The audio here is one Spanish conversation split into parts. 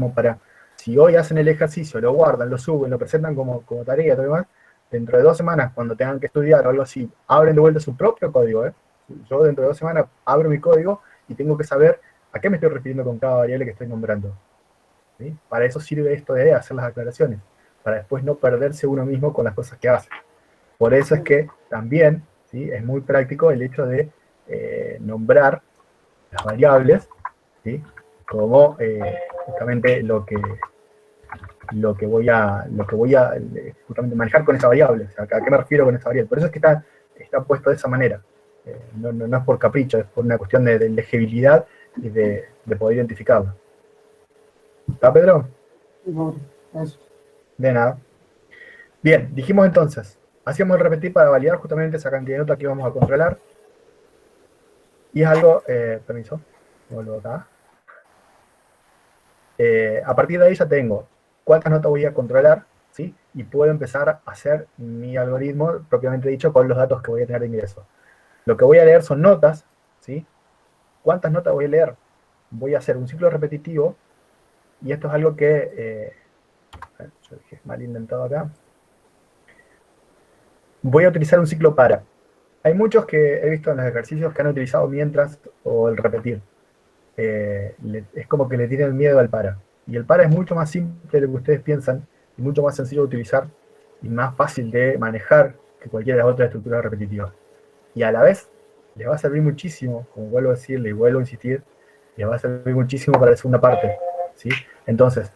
como para, si hoy hacen el ejercicio, lo guardan, lo suben, lo presentan como tarea y todo lo demás, dentro de 2 semanas, cuando tengan que estudiar o algo así, abren de vuelta su propio código, ¿eh? Yo dentro de 2 semanas abro mi código y tengo que saber a qué me estoy refiriendo con cada variable que estoy nombrando, ¿sí? Para eso sirve esto de hacer las aclaraciones, para después no perderse uno mismo con las cosas que hace. Por eso es que también, ¿sí?, es muy práctico el hecho de nombrar las variables, ¿sí?, como justamente lo que voy a justamente manejar con esa variable. O sea, ¿a qué me refiero con esa variable? Por eso es que está puesto de esa manera. No es por capricho, es por una cuestión de legibilidad y de poder identificarlo. ¿Está, Pedro? Eso. De nada. Bien, dijimos entonces, hacíamos el repetir para validar justamente esa cantidad de notas que íbamos a controlar. Y es algo, permiso, vuelvo acá. A partir de ahí ya tengo cuántas notas voy a controlar, ¿sí? Y puedo empezar a hacer mi algoritmo, propiamente dicho, con los datos que voy a tener de ingreso. Lo que voy a leer son notas, ¿sí? ¿Cuántas notas voy a leer? Voy a hacer un ciclo repetitivo, y esto es algo que, yo dije mal inventado acá. Voy a utilizar un ciclo para. Hay muchos que he visto en los ejercicios que han utilizado mientras o el repetir. Es como que le tienen miedo al para. Y el para es mucho más simple de lo que ustedes piensan, y mucho más sencillo de utilizar, y más fácil de manejar que cualquiera de las otras estructuras repetitivas. Y a la vez, les va a servir muchísimo, como vuelvo a decirle y vuelvo a insistir, les va a servir muchísimo para la segunda parte, ¿sí? Entonces,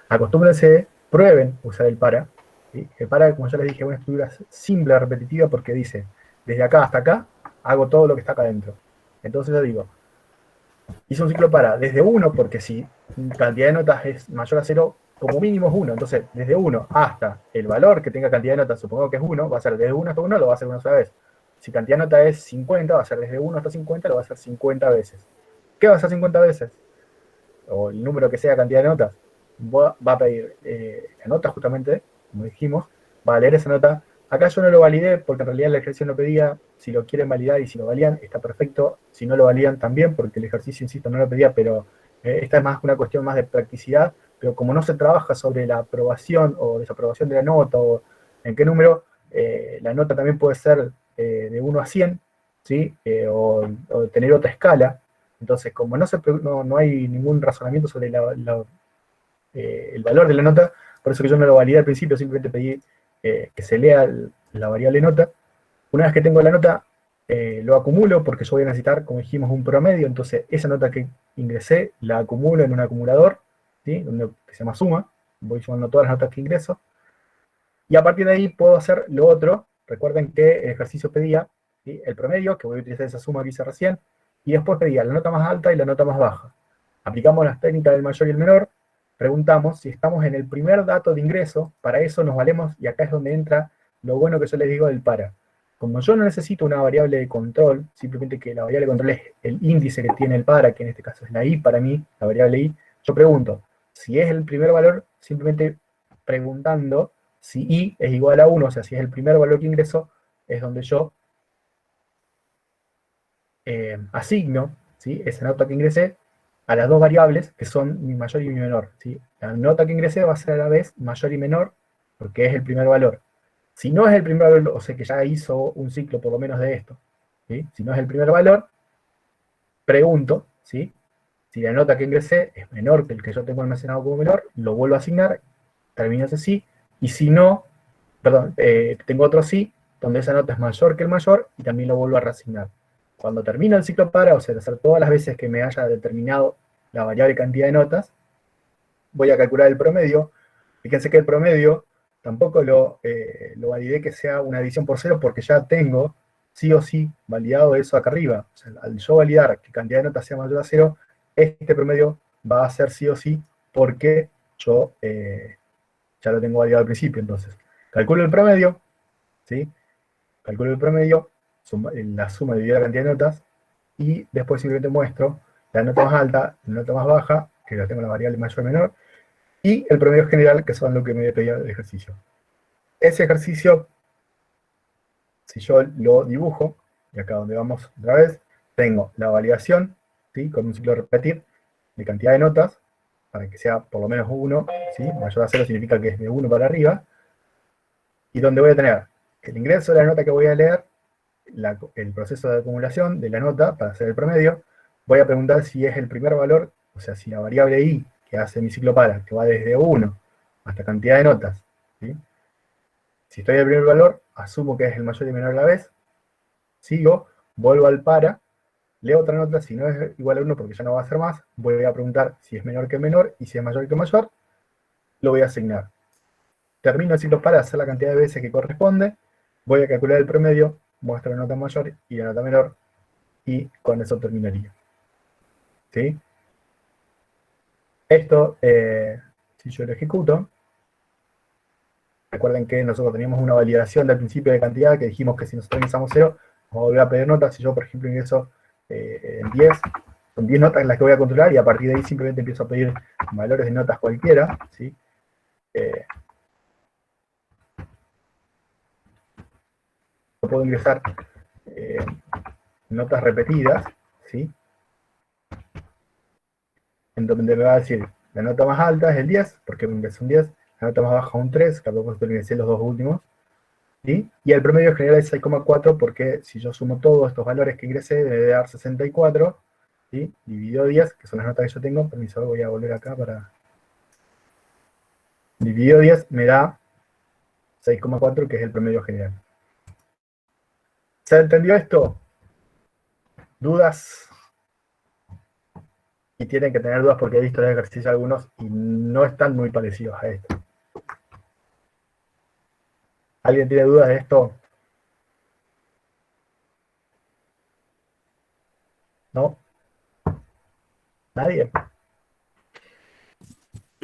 acostúmbrense, prueben usar el para, ¿sí? El para, como ya les dije, es una estructura simple, repetitiva, porque dice, desde acá hasta acá, hago todo lo que está acá adentro. Entonces yo digo, hice un ciclo para desde 1, porque si cantidad de notas es mayor a 0, como mínimo es 1. Entonces, desde 1 hasta el valor que tenga cantidad de notas, supongo que es 1, va a ser desde 1 hasta 1, lo va a hacer una sola vez. Si cantidad de notas es 50, va a ser desde 1 hasta 50, lo va a hacer 50 veces. ¿Qué va a hacer 50 veces? O el número que sea cantidad de notas. Va a pedir la nota justamente, como dijimos, va a leer esa nota. Acá yo no lo validé porque en realidad la ejercicio no pedía. Si lo quieren validar y si lo validan, está perfecto. Si no lo validan también, porque el ejercicio, insisto, no lo pedía, pero esta es más una cuestión más de practicidad. Pero como no se trabaja sobre la aprobación o desaprobación de la nota o en qué número, la nota también puede ser de 1 a 100, ¿sí? O tener otra escala. Entonces, como no hay ningún razonamiento sobre el valor de la nota, por eso que yo no lo validé al principio, simplemente pedí que se lea la variable nota. Una vez que tengo la nota, lo acumulo porque yo voy a necesitar, como dijimos, un promedio. Entonces, esa nota que ingresé la acumulo en un acumulador, ¿sí?, que se llama suma. Voy sumando todas las notas que ingreso. Y a partir de ahí puedo hacer lo otro. Recuerden que el ejercicio pedía, ¿sí?, el promedio, que voy a utilizar esa suma que hice recién, y después pedía la nota más alta y la nota más baja. Aplicamos las técnicas del mayor y el menor, preguntamos si estamos en el primer dato de ingreso, para eso nos valemos, y acá es donde entra lo bueno que yo les digo del para. Como yo no necesito una variable de control, simplemente que la variable de control es el índice que tiene el para, que en este caso es la i para mí, la variable i, yo pregunto, si es el primer valor, simplemente preguntando si i es igual a 1, o sea, si es el primer valor que ingreso, es donde yo asigno, ¿sí?, esa nota que ingresé a las dos variables que son mi mayor y mi menor, ¿sí? La nota que ingresé va a ser a la vez mayor y menor porque es el primer valor. Si no es el primer valor, o sea que ya hizo un ciclo por lo menos de esto, ¿sí? Si no es el primer valor, pregunto, ¿sí?, si la nota que ingresé es menor que el que yo tengo almacenado como menor, lo vuelvo a asignar, termino ese sí, y si no, perdón, tengo otro sí, donde esa nota es mayor que el mayor, y también lo vuelvo a reasignar. Cuando termino el ciclo para, o sea, hacer todas las veces que me haya determinado la variable cantidad de notas, voy a calcular el promedio. Fíjense que el promedio tampoco lo validé que sea una división por cero, porque ya tengo sí o sí validado eso acá arriba. O sea, al yo validar que cantidad de notas sea mayor a cero, este promedio va a ser sí o sí, porque yo ya lo tengo validado al principio. Entonces, calculo el promedio, ¿sí? Calculo el promedio, la suma dividida la cantidad de notas, y después simplemente muestro la nota más alta, la nota más baja, que la tengo en la variable mayor o menor, y el promedio general, que son lo que me pedía el ejercicio. Ese ejercicio, si yo lo dibujo, y acá donde vamos otra vez, tengo la validación, ¿sí?, con un ciclo repetir, de cantidad de notas, para que sea por lo menos 1, ¿sí? Mayor a 0 significa que es de 1 para arriba, y donde voy a tener el ingreso de la nota que voy a leer, el proceso de acumulación de la nota para hacer el promedio, voy a preguntar si es el primer valor, o sea, si la variable i que hace mi ciclo para, que va desde 1 hasta cantidad de notas, ¿sí? Si estoy en el primer valor, asumo que es el mayor y menor a la vez, sigo, vuelvo al para, leo otra nota, si no es igual a 1 porque ya no va a ser más, voy a preguntar si es menor que menor, y si es mayor que mayor, lo voy a asignar. Termino el ciclo para hacer la cantidad de veces que corresponde, voy a calcular el promedio, muestro la nota mayor y la nota menor, y con eso terminaría. ¿Sí? Esto, si yo lo ejecuto, recuerden que nosotros teníamos una validación del principio de cantidad que dijimos que si nosotros ingresamos 0, vamos a volver a pedir notas. Si yo, por ejemplo, ingreso en 10, son 10 notas las que voy a controlar, y a partir de ahí simplemente empiezo a pedir valores de notas cualquiera, ¿sí? Yo puedo ingresar notas repetidas, ¿sí? En donde me va a decir, la nota más alta es el 10, porque ingresé un 10, la nota más baja un 3, que a propósito ingresé los dos últimos, ¿sí? Y el promedio general es 6,4, porque si yo sumo todos estos valores que ingresé, debe dar 64, ¿sí? Dividido 10, que son las notas que yo tengo, permiso, voy a volver acá para... Dividido 10 me da 6,4, que es el promedio general. ¿Se entendió esto? ¿Dudas? Y tienen que tener dudas porque he visto el ejercicio algunos y no están muy parecidos a esto. ¿Alguien tiene dudas de esto? ¿No? ¿Nadie?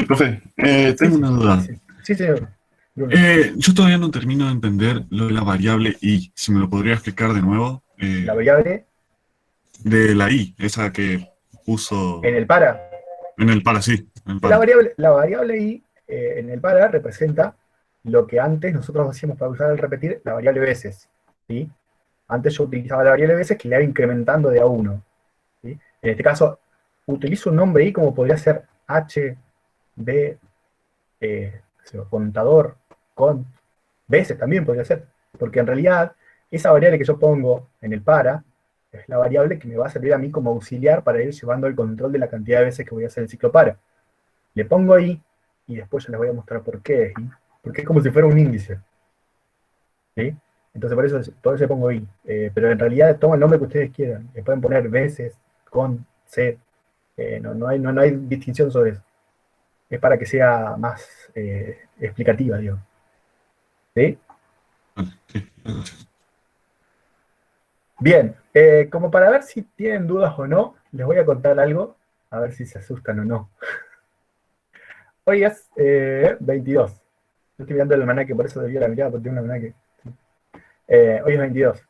Profe, Sí, tengo una duda. sí, sí, señor. Yo todavía no termino de entender lo de la variable i. Si me lo podría explicar de nuevo. La variable De la i, esa que puso en el para. en el para, sí, en el La para. variable, la variable i en el para representa lo que antes nosotros hacíamos para usar el repetir, la variable veces. ¿Sí? Antes yo utilizaba la variable veces que le iba incrementando de a 1. ¿Sí? En este caso, utilizo un nombre i como podría ser h, b, contador, con, veces también podría ser. Porque en realidad, esa variable que yo pongo en el para es la variable que me va a servir a mí como auxiliar para ir llevando el control de la cantidad de veces que voy a hacer el ciclo para. Le pongo ahí, y después yo les voy a mostrar por qué. ¿Sí? Porque es como si fuera un índice. ¿Sí? Entonces por eso le pongo i. Pero en realidad toma el nombre que ustedes quieran. Le pueden poner veces, con, c. No hay distinción sobre eso. Es para que sea más explicativa, digo. ¿Sí? Vale, sí, gracias. Bien, como para ver si tienen dudas o no, les voy a contar algo, a ver si se asustan o no. Hoy es 22. Yo estoy mirando el almanaque, por eso debía la mirada, porque tengo un almanaque. Hoy es 22.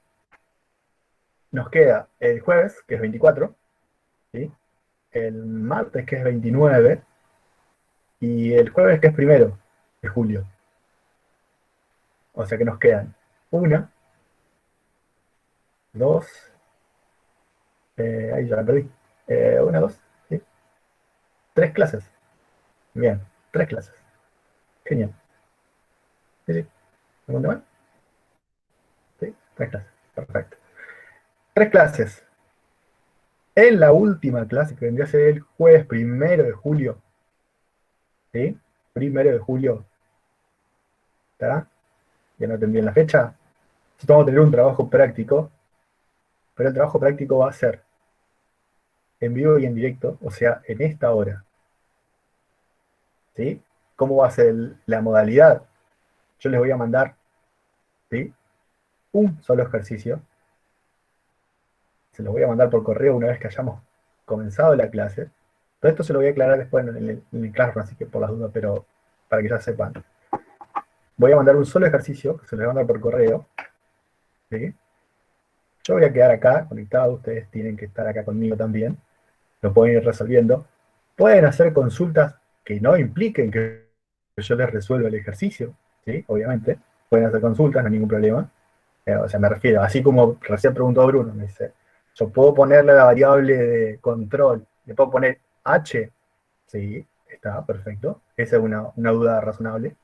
Nos queda el jueves, que es 24, ¿sí? El martes, que es 29, y el jueves, que es 1 de julio. O sea que nos quedan una, dos, ahí ya la perdí. Una, dos, ¿sí? 3 clases. Bien, 3 clases. Genial. Sí, sí. ¿Segundo mal? Sí, 3 clases. Perfecto. 3 clases. En la última clase, que vendría a ser el jueves 1 de julio, ¿sí? 1 de julio, ¿está? Ya no entendí bien la fecha. Nosotros vamos a tener un trabajo práctico, pero el trabajo práctico va a ser en vivo y en directo, o sea, en esta hora, ¿sí? ¿Cómo va a ser la modalidad? Yo les voy a mandar, ¿sí? Un solo ejercicio. Se los voy a mandar por correo una vez que hayamos comenzado la clase. Todo esto se lo voy a aclarar después en el Classroom, así que por las dudas, pero para que ya sepan. Voy a mandar un solo ejercicio, que se los voy a mandar por correo. ¿Sí? Yo voy a quedar acá conectado, ustedes tienen que estar acá conmigo también. Lo pueden ir resolviendo. Pueden hacer consultas que no impliquen que yo les resuelva el ejercicio, ¿sí? Obviamente. Pueden hacer consultas, no hay ningún problema. O sea, me refiero, así como recién preguntó Bruno, me dice, yo puedo ponerle la variable de control, le puedo poner h, sí, Está perfecto. Esa es una duda razonable.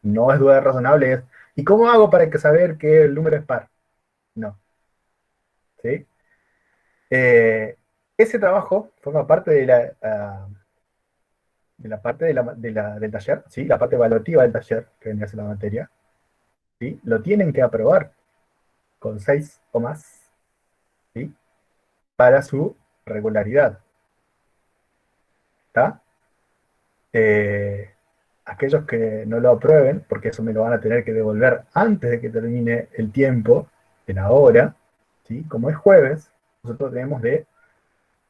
No es duda razonable, es ¿y cómo hago para que saber que el número es par? No. ¿Sí? Eh, Ese trabajo forma parte de la parte del taller, ¿sí? La parte evaluativa del taller, que vendría a ser la materia. ¿Sí? Lo tienen que aprobar con 6 o más, ¿sí? Para su regularidad. ¿Está? Eh, Aquellos que no lo aprueben, porque eso me lo van a tener que devolver antes de que termine el tiempo de la hora, ¿sí? Como es jueves, nosotros tenemos de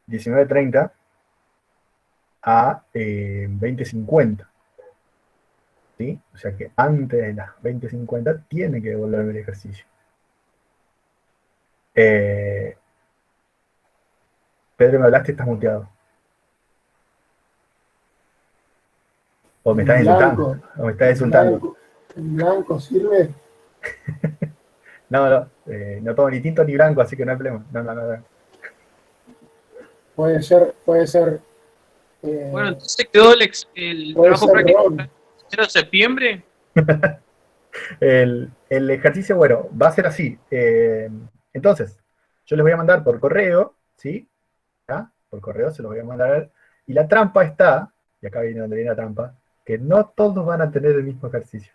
19:30 a 20:50, ¿sí? O sea que antes de las 20:50 tiene que devolverme el ejercicio. Eh, Pedro, me hablaste, estás muteado. O me En estás insultando. blanco, O me estás en insultando. blanco, en blanco sirve. No, no, no tomo ni tinto ni blanco, así que no hay problema. No, no, no, no. Puede ser, Bueno, eh, entonces quedó el puede trabajo ser práctico ron. para el 1 de septiembre. El ejercicio, bueno, va a ser así. Entonces, yo les voy a mandar por correo, ¿sí? ¿Ya? Por correo se los voy a mandar. Y la trampa está, y acá viene donde viene la trampa, que no todos van a tener el mismo ejercicio.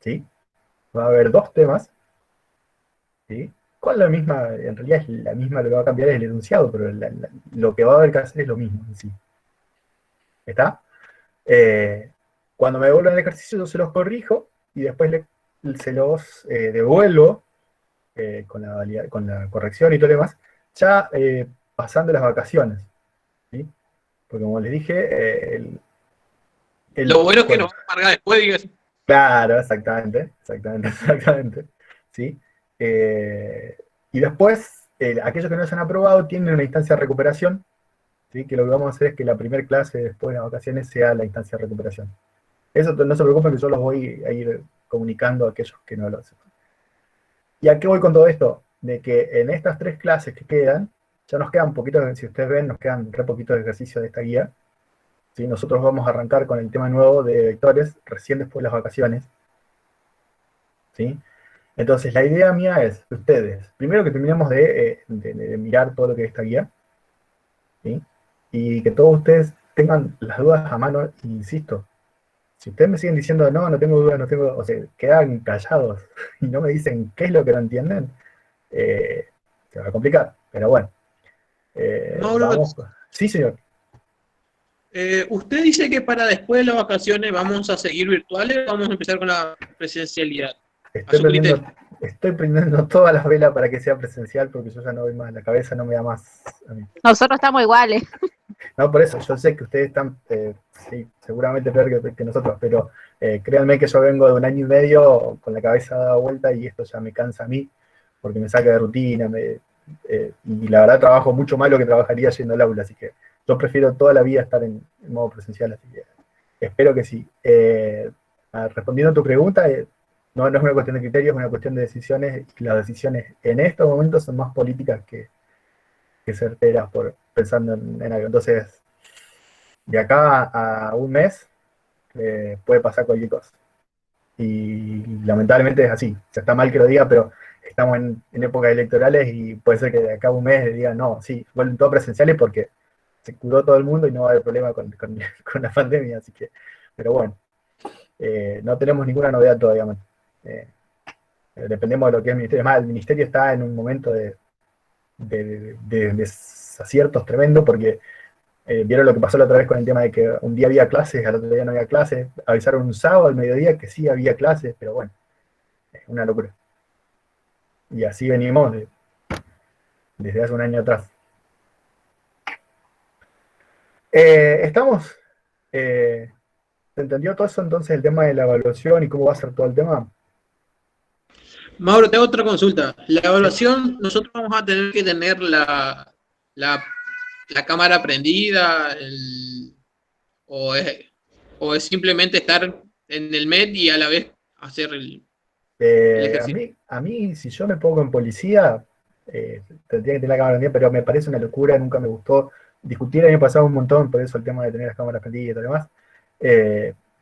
¿Sí? Va a haber dos temas, ¿sí? Con la misma, en realidad es la misma, lo que va a cambiar es el enunciado, pero lo que va a haber que hacer es lo mismo en sí. ¿Está? Eh, Cuando me devuelvan el ejercicio, yo se los corrijo y después se los devuelvo con la corrección y todo lo demás, ya pasando las vacaciones, ¿sí? Porque como les dije, Lo bueno es que bueno, nos van a cargar después, digas. claro, exactamente, exactamente, exactamente, ¿sí? Eh, y después, aquellos que no se han aprobado tienen una instancia de recuperación, ¿sí? Que lo que vamos a hacer es que la primera clase después de las vacaciones sea la instancia de recuperación. Eso no se preocupen que yo los voy a ir comunicando a aquellos que no lo sepan. ¿Y a qué voy con todo esto? De que en estas tres clases que quedan, ya nos quedan poquitos, si ustedes ven, nos quedan re poquitos ejercicios de esta guía. ¿Sí? Nosotros vamos a arrancar con el tema nuevo de vectores recién después de las vacaciones. ¿Sí? Entonces, la idea mía es que ustedes, primero que terminemos de mirar todo lo que es esta guía, ¿sí? Y que todos ustedes tengan las dudas a mano, e insisto, si ustedes me siguen diciendo, no, no tengo dudas, no tengo, o sea, quedan callados y no me dicen qué es lo que no entienden, eh, se va a complicar, pero bueno, Mauro, vamos. Sí, señor. usted dice que para después de las vacaciones vamos a seguir virtuales o vamos a empezar con la presencialidad. A Estoy su prendiendo, criterio. estoy prendiendo todas las velas para que sea presencial porque yo ya no voy más, la cabeza no me da más a mí. Nosotros estamos iguales. No, por eso, yo sé que ustedes están, sí, seguramente peor que nosotros, pero créanme que yo vengo de 1 año y medio con la cabeza dada vuelta y esto ya me cansa a mí, porque me saca de rutina, y la verdad trabajo mucho más lo que trabajaría yendo al aula, así que yo prefiero toda la vida estar en modo presencial, así que espero que sí. Respondiendo a tu pregunta, no, no es una cuestión de criterios, es una cuestión de decisiones, y las decisiones en estos momentos son más políticas que certeras pensando en algo. Entonces, de acá a un mes puede pasar cualquier cosa. Y lamentablemente es así. O sea, está mal que lo diga, pero estamos en épocas electorales y puede ser que de acá a un mes digan, no, sí, vuelven todos presenciales porque se curó todo el mundo y no va a haber problema con la pandemia. Así que, pero bueno, no tenemos ninguna novedad todavía más. Eh, Dependemos de lo que es el ministerio. Es más, el ministerio está en un momento de desaciertos tremendo porque vieron lo que pasó la otra vez con el tema de que un día había clases, al otro día no había clases, avisaron un sábado al mediodía que sí había clases, pero bueno, es una locura. Y así venimos desde hace un año atrás. Estamos, ¿se entendió todo eso entonces el tema de la evaluación y cómo va a ser todo el tema? Mauro, te hago otra consulta. La Sí. evaluación, nosotros vamos a tener que tener la, la cámara prendida, o, es, o es simplemente estar en el MET y a la vez hacer el ejercicio. A mí, si yo me pongo en policía, tendría que tener la cámara prendida, pero me parece una locura, nunca me gustó. discutí el año pasado un montón, por eso el tema de tener las cámaras prendidas y todo lo demás.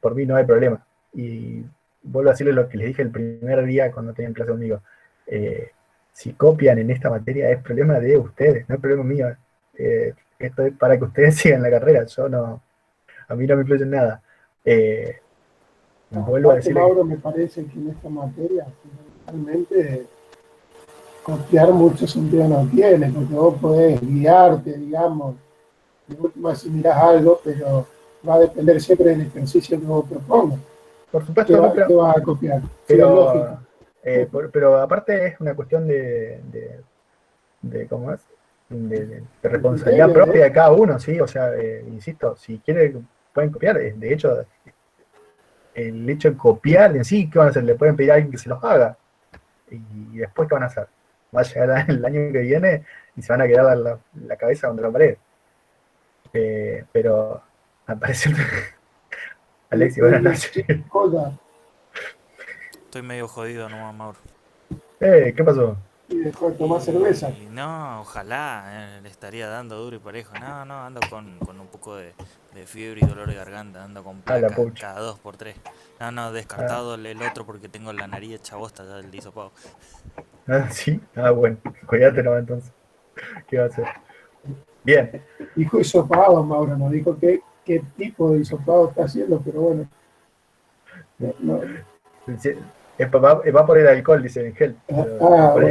Por mí no hay problema. Y vuelvo a decirle lo que les dije el primer día cuando tenían clase conmigo. Si copian en esta materia es problema de ustedes, no es problema mío. Esto es para que ustedes sigan la carrera, a mí no me influye en nada. Vuelvo a Aparte, decirle, Mauro, me parece que en esta materia, fundamentalmente, copiar mucho sentido no tiene, porque vos podés guiarte, digamos, de última si mirás algo, pero va a depender siempre del ejercicio que vos propongas. por ¿Qué, supuesto, no, qué vas a copiar? Sí, es lógico. pero aparte es una cuestión ¿cómo es? De responsabilidad Criterio, propia de cada uno, ¿sí? O sea, insisto, si quieren pueden copiar. De hecho, el hecho de copiar en sí, ¿qué van a hacer? Le pueden pedir a alguien que se los haga. Y después, ¿qué van a hacer? Va a llegar el año que viene y se van a quedar la cabeza contra la pared. Pero, al parecer, Alexi, buenas noches. Joda, Estoy medio jodido nomás, Mauro. ¿Qué pasó? y dejó de tomar cerveza. Y no, ojalá le estaría dando duro y parejo. No, ando con un poco de fiebre y dolor de garganta. Ando con Ah, la placa pucha. cada 2 por 3. No, descartado el otro porque tengo la nariz hecha bosta ya del hisopado. Sí, bueno, cuídate nomás entonces. ¿Qué va a hacer? Bien, Dijo hisopado, Mauro, no dijo qué tipo de hisopado está haciendo, pero bueno. No, va por el alcohol, dice en gel. Por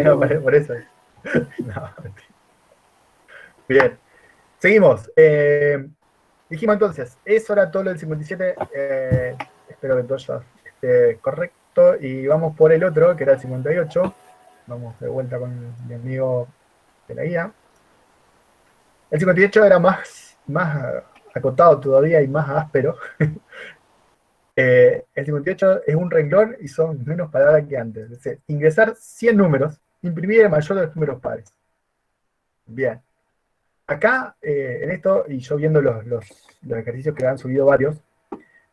eso. No, mentira. Bien, seguimos. Dijimos entonces, eso era todo lo del 57. Espero que todo ya esté correcto. Y vamos por el otro, que era el 58. Vamos de vuelta con mi amigo de la guía. El 58 era más acotado todavía y más áspero. El 58 es un renglón y son menos palabras que antes. Es decir, ingresar 100 números, imprimir el mayor de los números pares. Bien. Acá, en esto, y yo viendo los ejercicios que han subido varios,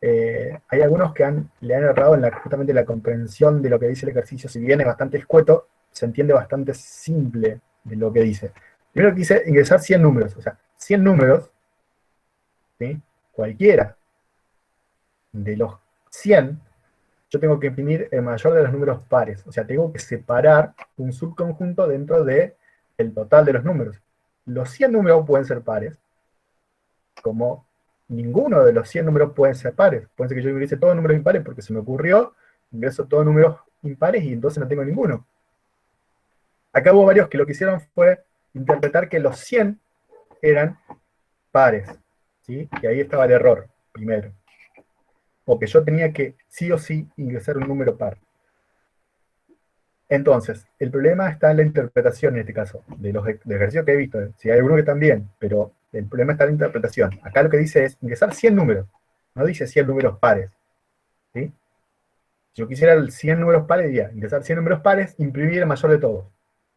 hay algunos que le han errado en justamente la comprensión de lo que dice el ejercicio. Si bien es bastante escueto, se entiende bastante simple de lo que dice. Primero que dice ingresar 100 números. O sea, 100 números, ¿sí? Cualquiera de los 100, yo tengo que imprimir el mayor de los números pares. O sea, tengo que separar un subconjunto dentro del total de los números. Los 100 números pueden ser pares, como ninguno de los 100 números pueden ser pares. Puede ser que yo ingrese todos números impares porque se me ocurrió, ingreso todos números impares y entonces no tengo ninguno. Acá hubo varios que lo que hicieron fue interpretar que los 100 eran pares, ¿sí? Y ahí estaba el error, primero. O que yo tenía que sí o sí ingresar un número par. Entonces, el problema está en la interpretación en este caso, de los ejercicios que he visto. Si hay algunos que están bien, pero el problema está en la interpretación. Acá lo que dice es ingresar 100 números, no dice 100 números pares. ¿Sí? Si yo quisiera 100 números pares, diría ingresar 100 números pares, imprimir el mayor de todos.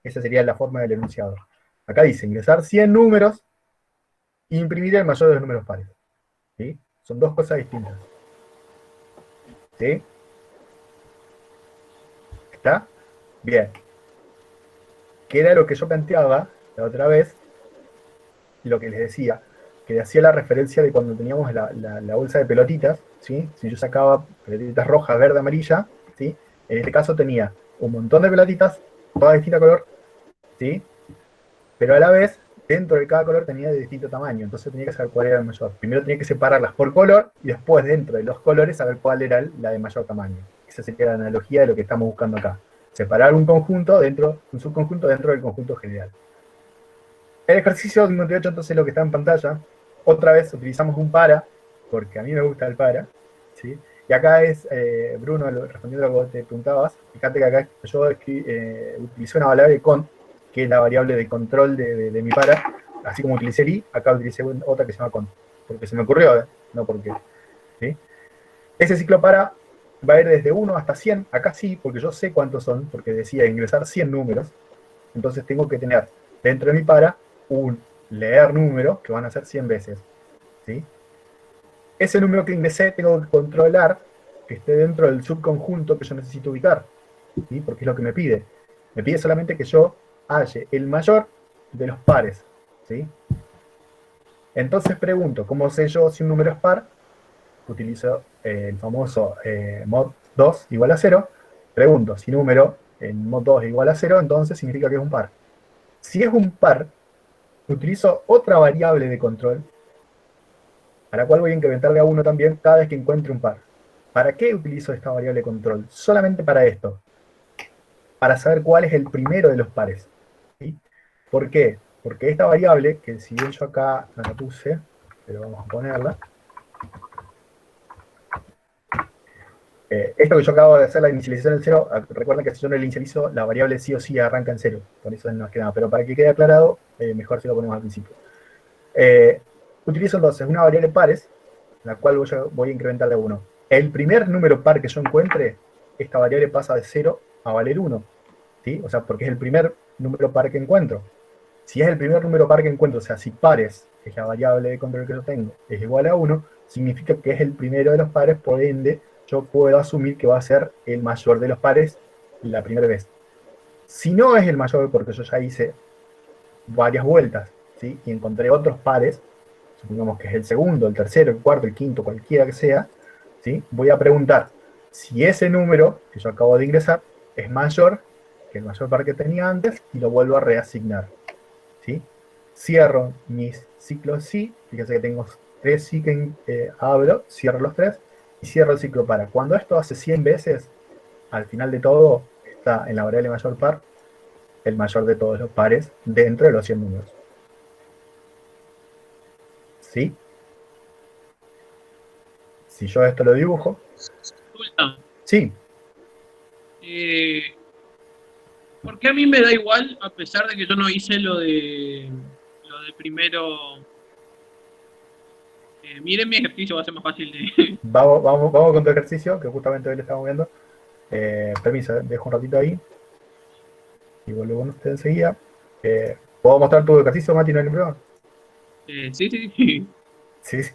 Esa sería la forma del enunciado. Acá dice ingresar 100 números e imprimir el mayor de los números pares. ¿Sí? Son dos cosas distintas. ¿Sí? ¿Está? Bien. Que era lo que yo planteaba la otra vez, lo que les decía, que le hacía la referencia de cuando teníamos la bolsa de pelotitas, ¿sí? Si yo sacaba pelotitas rojas, verde, amarilla, ¿sí? En este caso tenía un montón de pelotitas, todas de distinto color, ¿sí? Pero a la vez, dentro de cada color tenía de distinto tamaño, entonces tenía que saber cuál era el mayor. Primero tenía que separarlas por color, y después dentro de los colores saber cuál era la de mayor tamaño. Esa sería la analogía de lo que estamos buscando acá. Separar un conjunto un subconjunto dentro del conjunto general. El ejercicio 58, entonces, lo que está en pantalla, otra vez utilizamos un para, porque a mí me gusta el para, ¿sí? Y acá es, Bruno, respondiendo a lo que vos te preguntabas, fíjate que acá yo utilicé una variable cont, que es la variable de control de mi para, así como utilicé el i, acá utilicé otra que se llama cont, porque se me ocurrió, no porque, ¿sí? Ese ciclo para va a ir desde 1 hasta 100, acá sí, porque yo sé cuántos son, porque decía ingresar 100 números, entonces tengo que tener dentro de mi para un leer número, que van a ser 100 veces, ¿sí? Ese número que ingresé tengo que controlar que esté dentro del subconjunto que yo necesito ubicar, ¿sí? Porque es lo que me pide. Me pide solamente que yo halle el mayor de los pares, ¿sí? Entonces pregunto, ¿cómo sé yo si un número es par? Utilizo el famoso mod 2 igual a 0. Pregunto, si número en mod 2 igual a 0, entonces significa que es un par. Si es un par, utilizo otra variable de control, a la cual voy a incrementarle a 1 también cada vez que encuentre un par. ¿Para qué utilizo esta variable de control? Solamente para esto, para saber cuál es el primero de los pares. ¿Sí? ¿Por qué? Porque esta variable, que si bien yo acá no la puse, pero vamos a ponerla, esto que yo acabo de hacer, la inicialización en 0, recuerden que si yo no la inicializo, la variable sí o sí arranca en 0, por eso no es que nada, pero para que quede aclarado, mejor si lo ponemos al principio. Utilizo entonces una variable pares, la cual voy a incrementar de 1. El primer número par que yo encuentre, esta variable pasa de 0 a valer 1, ¿sí? O sea, porque es el primer número par que encuentro. Si es el primer número par que encuentro, o sea, si pares, que es la variable de control que yo tengo, es igual a 1, significa que es el primero de los pares, por ende, yo puedo asumir que va a ser el mayor de los pares la primera vez. Si no es el mayor, porque yo ya hice varias vueltas, ¿sí? Y encontré otros pares, supongamos que es el segundo, el tercero, el cuarto, el quinto, cualquiera que sea, ¿sí? Voy a preguntar si ese número que yo acabo de ingresar es mayor que el mayor par que tenía antes y lo vuelvo a reasignar, ¿sí? Cierro mis ciclos sí, fíjense que tengo 3 sí que abro, cierro los 3 y cierro el ciclo para. Cuando esto hace 100 veces, al final de todo está en la variable mayor par el mayor de todos los pares dentro de los 100 números. ¿Sí? Si yo esto lo dibujo, sí, ¿Por qué a mí me da igual, a pesar de que yo no hice lo de primero? Miren mi ejercicio, va a ser más fácil de. vamos con tu ejercicio, que justamente hoy le estamos viendo. Permiso, dejo un ratito ahí y vuelvo con usted enseguida. ¿Puedo mostrar tu ejercicio, Mati? ¿No hay problema? Sí, sí, sí. Sí, sí.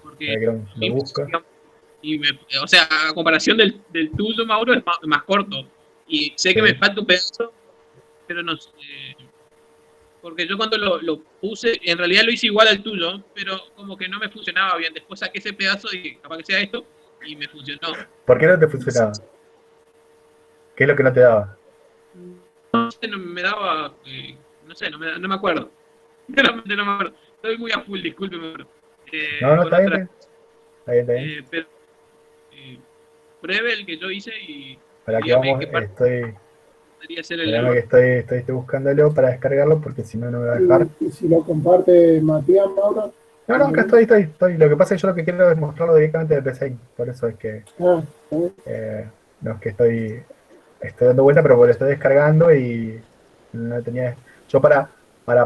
Porque Ahí que lo busca. o sea, a comparación del tuyo, Mauro, es más corto. Y sé que Sí. me falta un pedazo, pero no sé. Porque yo cuando lo puse, en realidad lo hice igual al tuyo, pero como que no me funcionaba bien. Después saqué ese pedazo y capaz que sea esto, y me funcionó. ¿Por qué no te funcionaba? ¿Qué es lo que no te daba? No sé, no me daba, no sé, no me acuerdo. Realmente no me acuerdo. Estoy muy a full, discúlpeme, pero, No, no, con está bien, otra. está bien, está bien. Pero pruebe el que yo hice y Para que dígame vamos, qué parte podría ser el espérame que error. estoy buscándolo para descargarlo porque si no, no me va a dejar. Y si lo comparte Matías, Mauro, No, no, acá estoy. Lo que pasa es que yo lo que quiero es mostrarlo directamente de PCI. Por eso es que ah, está bien. no es que estoy dando vuelta, pero lo estoy descargando y no tenía. Yo para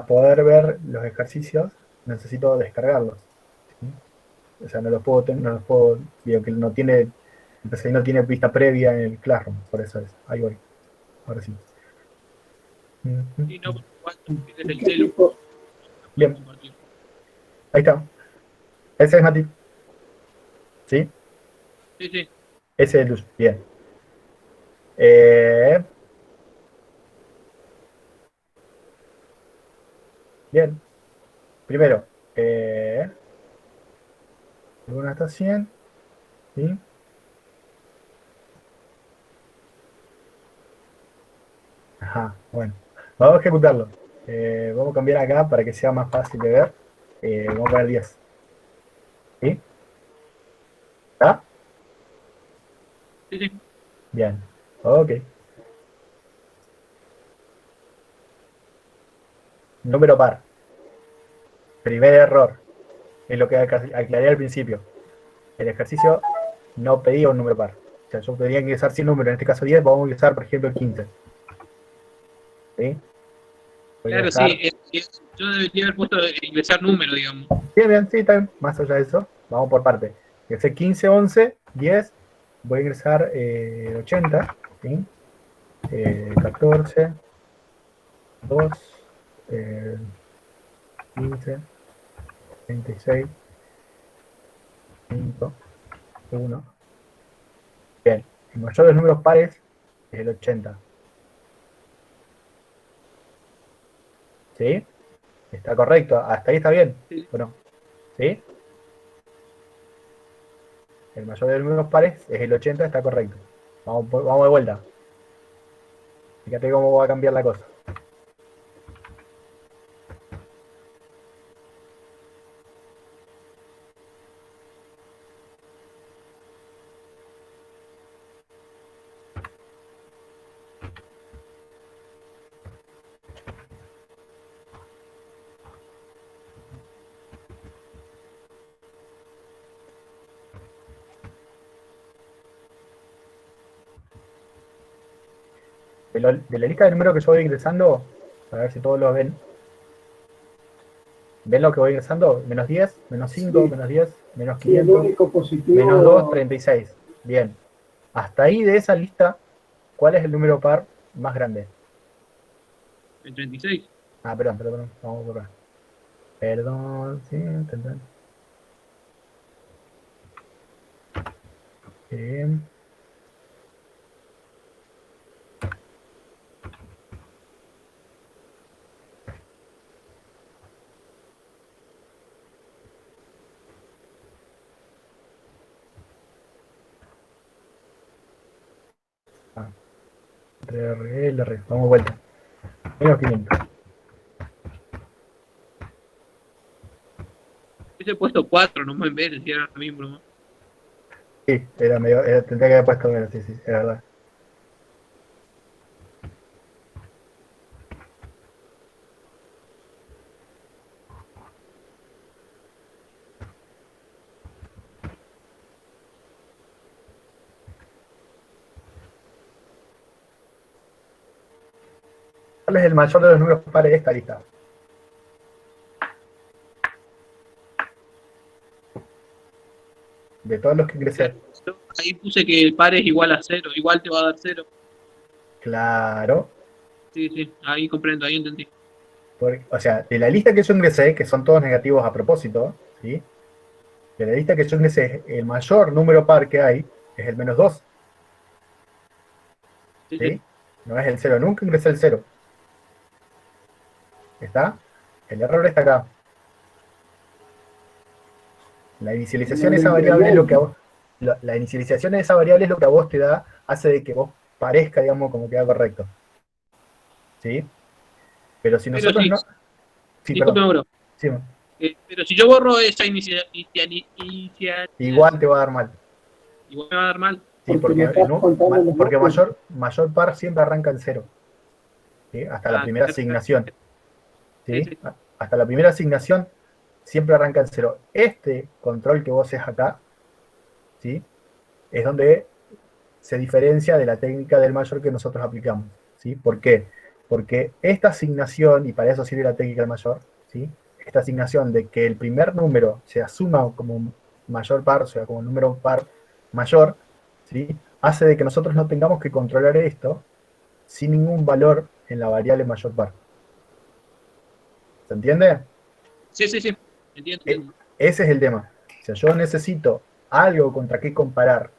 poder ver los ejercicios necesito descargarlos. ¿Sí? O sea, no los puedo, digo que no tiene, el PCI no tiene vista previa en el Classroom, por eso es. Ahí voy, ahora sí. Sí, no, porque igual desde ¿Y el qué celu tipo? no puedo Bien, compartir. ahí está. Ese es Mati. ¿Sí? Sí, sí. Ese es Luz. Bien. Eh, bien. Primero, alguna está 100. ¿Sí? Ajá, bueno. Vamos a ejecutarlo. Vamos a cambiar acá para que sea más fácil de ver. Vamos a poner 10. ¿Sí? ¿Está? Sí, sí. Bien. Ok. Número par. Primer error. Es lo que aclaré al principio. El ejercicio no pedía un número par. O sea, yo tenía que ingresar 100 números, en este caso 10, vamos a ingresar, por ejemplo, el 15. ¿Sí? Voy a Claro, sí. ingresar. Yo debería haber puesto ingresar número, digamos. Bien, bien, sí, está bien. Más allá de eso, vamos por parte. Ingresé 15, 11, 10. Voy a ingresar 80. ¿Sí? 14, 2, 15, 26, 5, 1. Bien. El mayor de los números pares es el 80. ¿Sí? Está correcto. Hasta ahí está bien. Sí. Bueno, ¿sí? El mayor de los números pares es el 80, está correcto. Vamos de vuelta. Fíjate cómo va a cambiar la cosa. De la lista de números que yo voy ingresando, a ver si todos lo ven. ¿Ven lo que voy ingresando? Menos 10, menos 5, Sí. menos 10, menos Sí, el 500, único positivo. menos 2, 36. Bien. Hasta ahí de esa lista, ¿cuál es el número par más grande? El 36. Ah, perdón. Vamos por acá. Perdón, sí, entendés. Bien. Ah, RR, vamos de vuelta. Menos 500. Hubiese puesto 4 nomás en vez de decir ahora mismo nomás. Sí, era medio, tendría que haber puesto menos, sí, es verdad. ¿Cuál es el mayor de los números pares de esta lista? De todos los que ingresé. Yo ahí puse que el par es igual a 0, igual te va a dar 0. Claro. Sí, ahí comprendo, ahí entendí. O sea, de la lista que yo ingresé, que son todos negativos a propósito, ¿sí? De la lista que yo ingresé, el mayor número par que hay es el menos 2, Sí. ¿sí? No es el 0, nunca ingresé el 0. ¿Está? El error está acá. La inicialización de esa variable es lo que a vos, la inicialización de esa variable es lo que a vos te da, hace de que vos parezca, digamos, como que va correcto. ¿Sí? Pero si Pero nosotros sí, no. Sí, disculpe, perdón. bro. Sí, Pero si yo borro esa igual te va a dar mal. igual me va a dar mal. Sí, Porque no estás no, contando los porque números. mayor par siempre arranca en 0. ¿Sí? Hasta la Ah, primera asignación. ¿Sí? sí. Hasta la primera asignación siempre arranca en 0. Este control que vos haces acá, ¿sí? Es donde se diferencia de la técnica del mayor que nosotros aplicamos. ¿Sí? ¿Por qué? Porque esta asignación, y para eso sirve la técnica del mayor, ¿sí? Esta asignación de que el primer número se asuma como un mayor par, o sea, como un número par mayor, ¿sí? Hace de que nosotros no tengamos que controlar esto sin ningún valor en la variable mayor par. ¿Se entiende? Sí. E- Entiendo. Ese es el tema. O sea, yo necesito algo contra qué comparar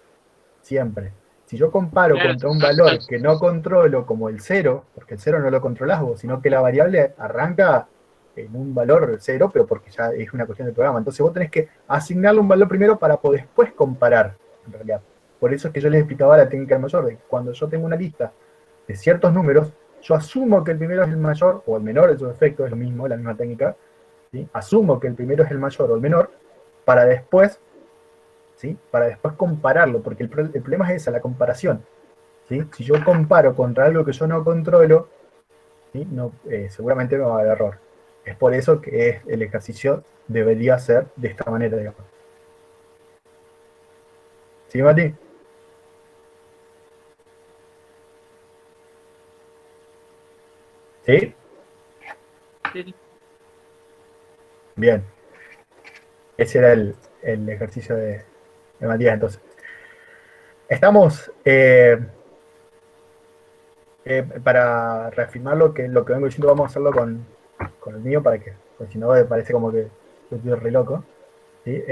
siempre. Si yo comparo Claro, contra un valor que no controlo como el 0, porque el 0 no lo controlas vos, sino que la variable arranca en un valor 0, pero porque ya es una cuestión del programa. Entonces vos tenés que asignarle un valor primero para poder después comparar, en realidad. Por eso es que yo les explicaba la técnica del mayor, de que cuando yo tengo una lista de ciertos números, yo asumo que el primero es el mayor, o el menor en su efecto, es lo mismo, la misma técnica, ¿sí? Asumo que el primero es el mayor o el menor, para después, ¿sí? Para después compararlo, porque el problema es esa, la comparación. ¿Sí? Si yo comparo contra algo que yo no controlo, ¿sí? No, seguramente me va a dar error. Es por eso que el ejercicio debería ser de esta manera, digamos. ¿Sí, Mati? ¿Sí? Sí. Bien. Ese era el ejercicio de Matías, entonces. Estamos, para reafirmar lo que vengo diciendo, vamos a hacerlo con el mío, para que, porque si no parece como que yo estoy re loco. ¿Sí?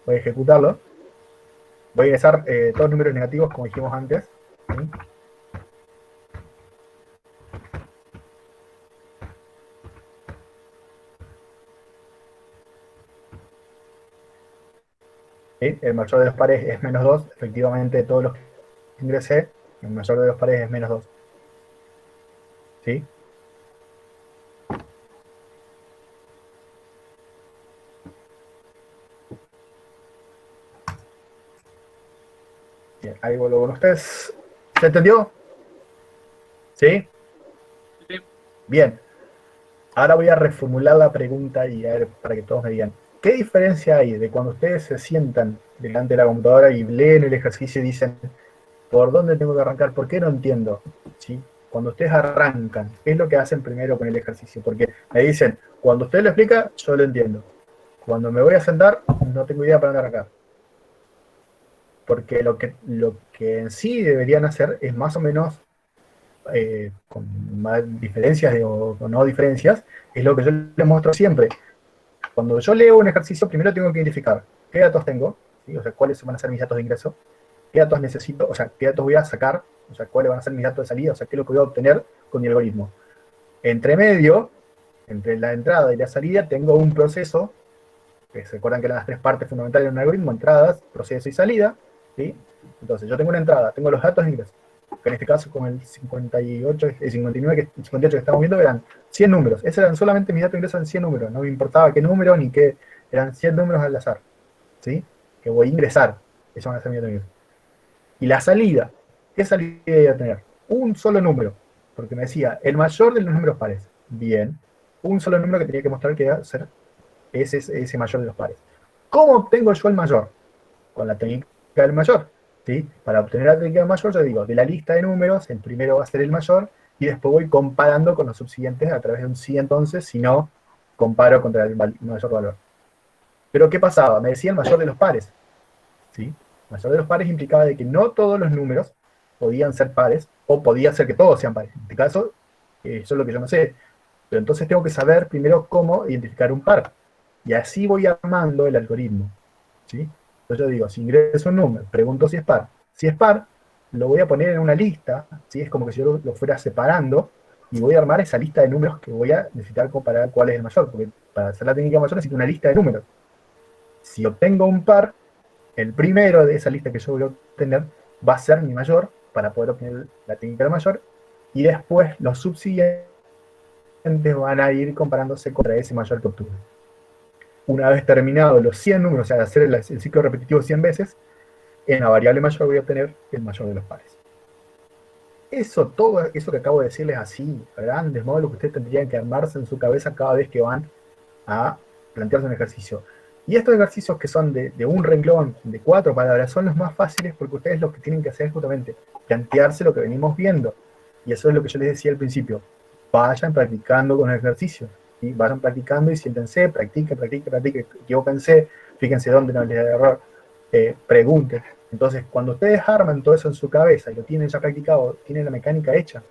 Voy a ejecutarlo. Voy a ingresar todos números negativos, como dijimos antes. ¿Sí? ¿sí? El mayor de los pares es menos 2. Efectivamente, de todos los que ingresé, el mayor de los pares es menos 2. ¿Sí? Bien, ahí vuelvo con ustedes. ¿Se entendió? ¿Sí? Sí. Bien. Ahora voy a reformular la pregunta y a ver, para que todos me digan, ¿qué diferencia hay de cuando ustedes se sientan delante de la computadora y leen el ejercicio y dicen, ¿por dónde tengo que arrancar? ¿Por qué no entiendo? ¿Sí? Cuando ustedes arrancan, ¿qué es lo que hacen primero con el ejercicio? Porque me dicen, cuando usted lo explica, yo lo entiendo. Cuando me voy a sentar, no tengo idea para dónde arrancar. Porque lo que en sí deberían hacer es más o menos, con más diferencias o no diferencias, es lo que yo les muestro siempre. Cuando yo leo un ejercicio, primero tengo que identificar qué datos tengo, ¿sí? O sea, cuáles van a ser mis datos de ingreso, qué datos necesito, o sea, qué datos voy a sacar, o sea, cuáles van a ser mis datos de salida, o sea, qué es lo que voy a obtener con mi algoritmo. Entre medio, entre la entrada y la salida, tengo un proceso, que se acuerdan que eran las tres partes fundamentales de un algoritmo: entradas, proceso y salida, ¿sí? Entonces, yo tengo una entrada, tengo los datos de ingreso, que en este caso con el 58, el 59, el 58 que estamos viendo eran 100 números. Esos eran solamente mis datos de ingreso, en 100 números, no me importaba qué número ni qué, eran 100 números al azar, ¿sí? Que voy a ingresar, eso van a ser mis datos de ingreso. Y la salida, ¿qué salida iba a tener? Un solo número, porque me decía, el mayor de los números pares. Bien, un solo número que tenía que mostrar que iba a ser ese mayor de los pares. ¿Cómo obtengo yo el mayor? Con la técnica del mayor. ¿Sí? Para obtener la técnica del mayor, yo digo, de la lista de números, el primero va a ser el mayor, y después voy comparando con los subsiguientes a través de un sí. Entonces, si no, comparo contra el mayor valor. Pero ¿qué pasaba? Me decía el mayor de los pares. ¿Sí? El mayor de los pares implicaba de que no todos los números podían ser pares, o podía ser que todos sean pares. En este caso, eso es lo que yo no sé. Pero entonces tengo que saber primero cómo identificar un par. Y así voy armando el algoritmo. ¿Sí? Entonces yo digo, si ingreso un número, pregunto si es par. Si es par, lo voy a poner en una lista, ¿sí? Es como que si yo lo fuera separando, y voy a armar esa lista de números que voy a necesitar comparar cuál es el mayor, porque para hacer la técnica mayor necesito una lista de números. Si obtengo un par, el primero de esa lista que yo voy a obtener va a ser mi mayor para poder obtener la técnica del mayor, y después los subsiguientes van a ir comparándose contra ese mayor que obtuve. Una vez terminado los 100 números, o sea, hacer el ciclo repetitivo 100 veces, en la variable mayor voy a obtener el mayor de los pares. Eso, todo eso que acabo de decirles así, a grandes modos, lo que ustedes tendrían que armarse en su cabeza cada vez que van a plantearse un ejercicio. Y estos ejercicios que son de un renglón, de 4 palabras, son los más fáciles porque ustedes lo que tienen que hacer es justamente plantearse lo que venimos viendo. Y eso es lo que yo les decía al principio. Vayan practicando con el ejercicio. ¿Sí? Vayan practicando y siéntense, practiquen, equivóquense, fíjense dónde no les da error, pregunten. Entonces, cuando ustedes arman todo eso en su cabeza y lo tienen ya practicado, tienen la mecánica hecha,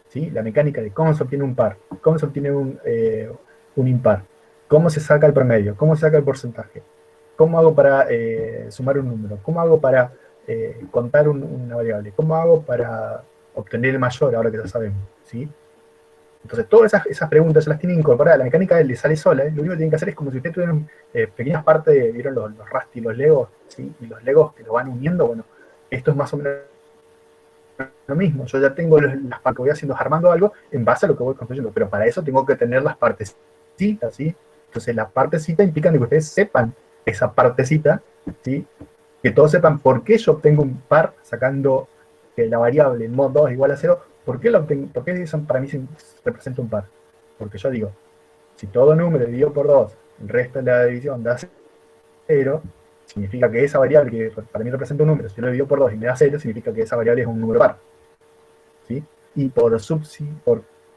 ¿sí? La mecánica de cómo se obtiene un par, cómo se obtiene un impar, cómo se saca el promedio, cómo se saca el porcentaje, cómo hago para sumar un número, cómo hago para contar una variable, cómo hago para obtener el mayor, ahora que ya sabemos, ¿sí? Entonces, todas esas preguntas se las tienen incorporadas. La mecánica le sale sola, ¿eh? Lo único que tienen que hacer es como si ustedes tuvieran pequeñas partes, ¿vieron los Rusty, los Legos? ¿Sí? Y los Legos que lo van uniendo. Bueno, esto es más o menos lo mismo. Yo ya tengo las partes que voy haciendo, armando algo en base a lo que voy construyendo, pero para eso tengo que tener las partecitas, ¿sí? Entonces, las partecitas implican que ustedes sepan esa partecita, ¿sí? Que todos sepan por qué yo obtengo un par sacando que la variable en mod 2 igual a 0. ¿Por qué, por qué eso para mí representa un par? Porque yo digo, si todo número dividido por 2, el resto de la división da 0, significa que esa variable que para mí representa un número, si yo lo divido por 2 y me da 0, significa que esa variable es un número par. ¿Sí? Y por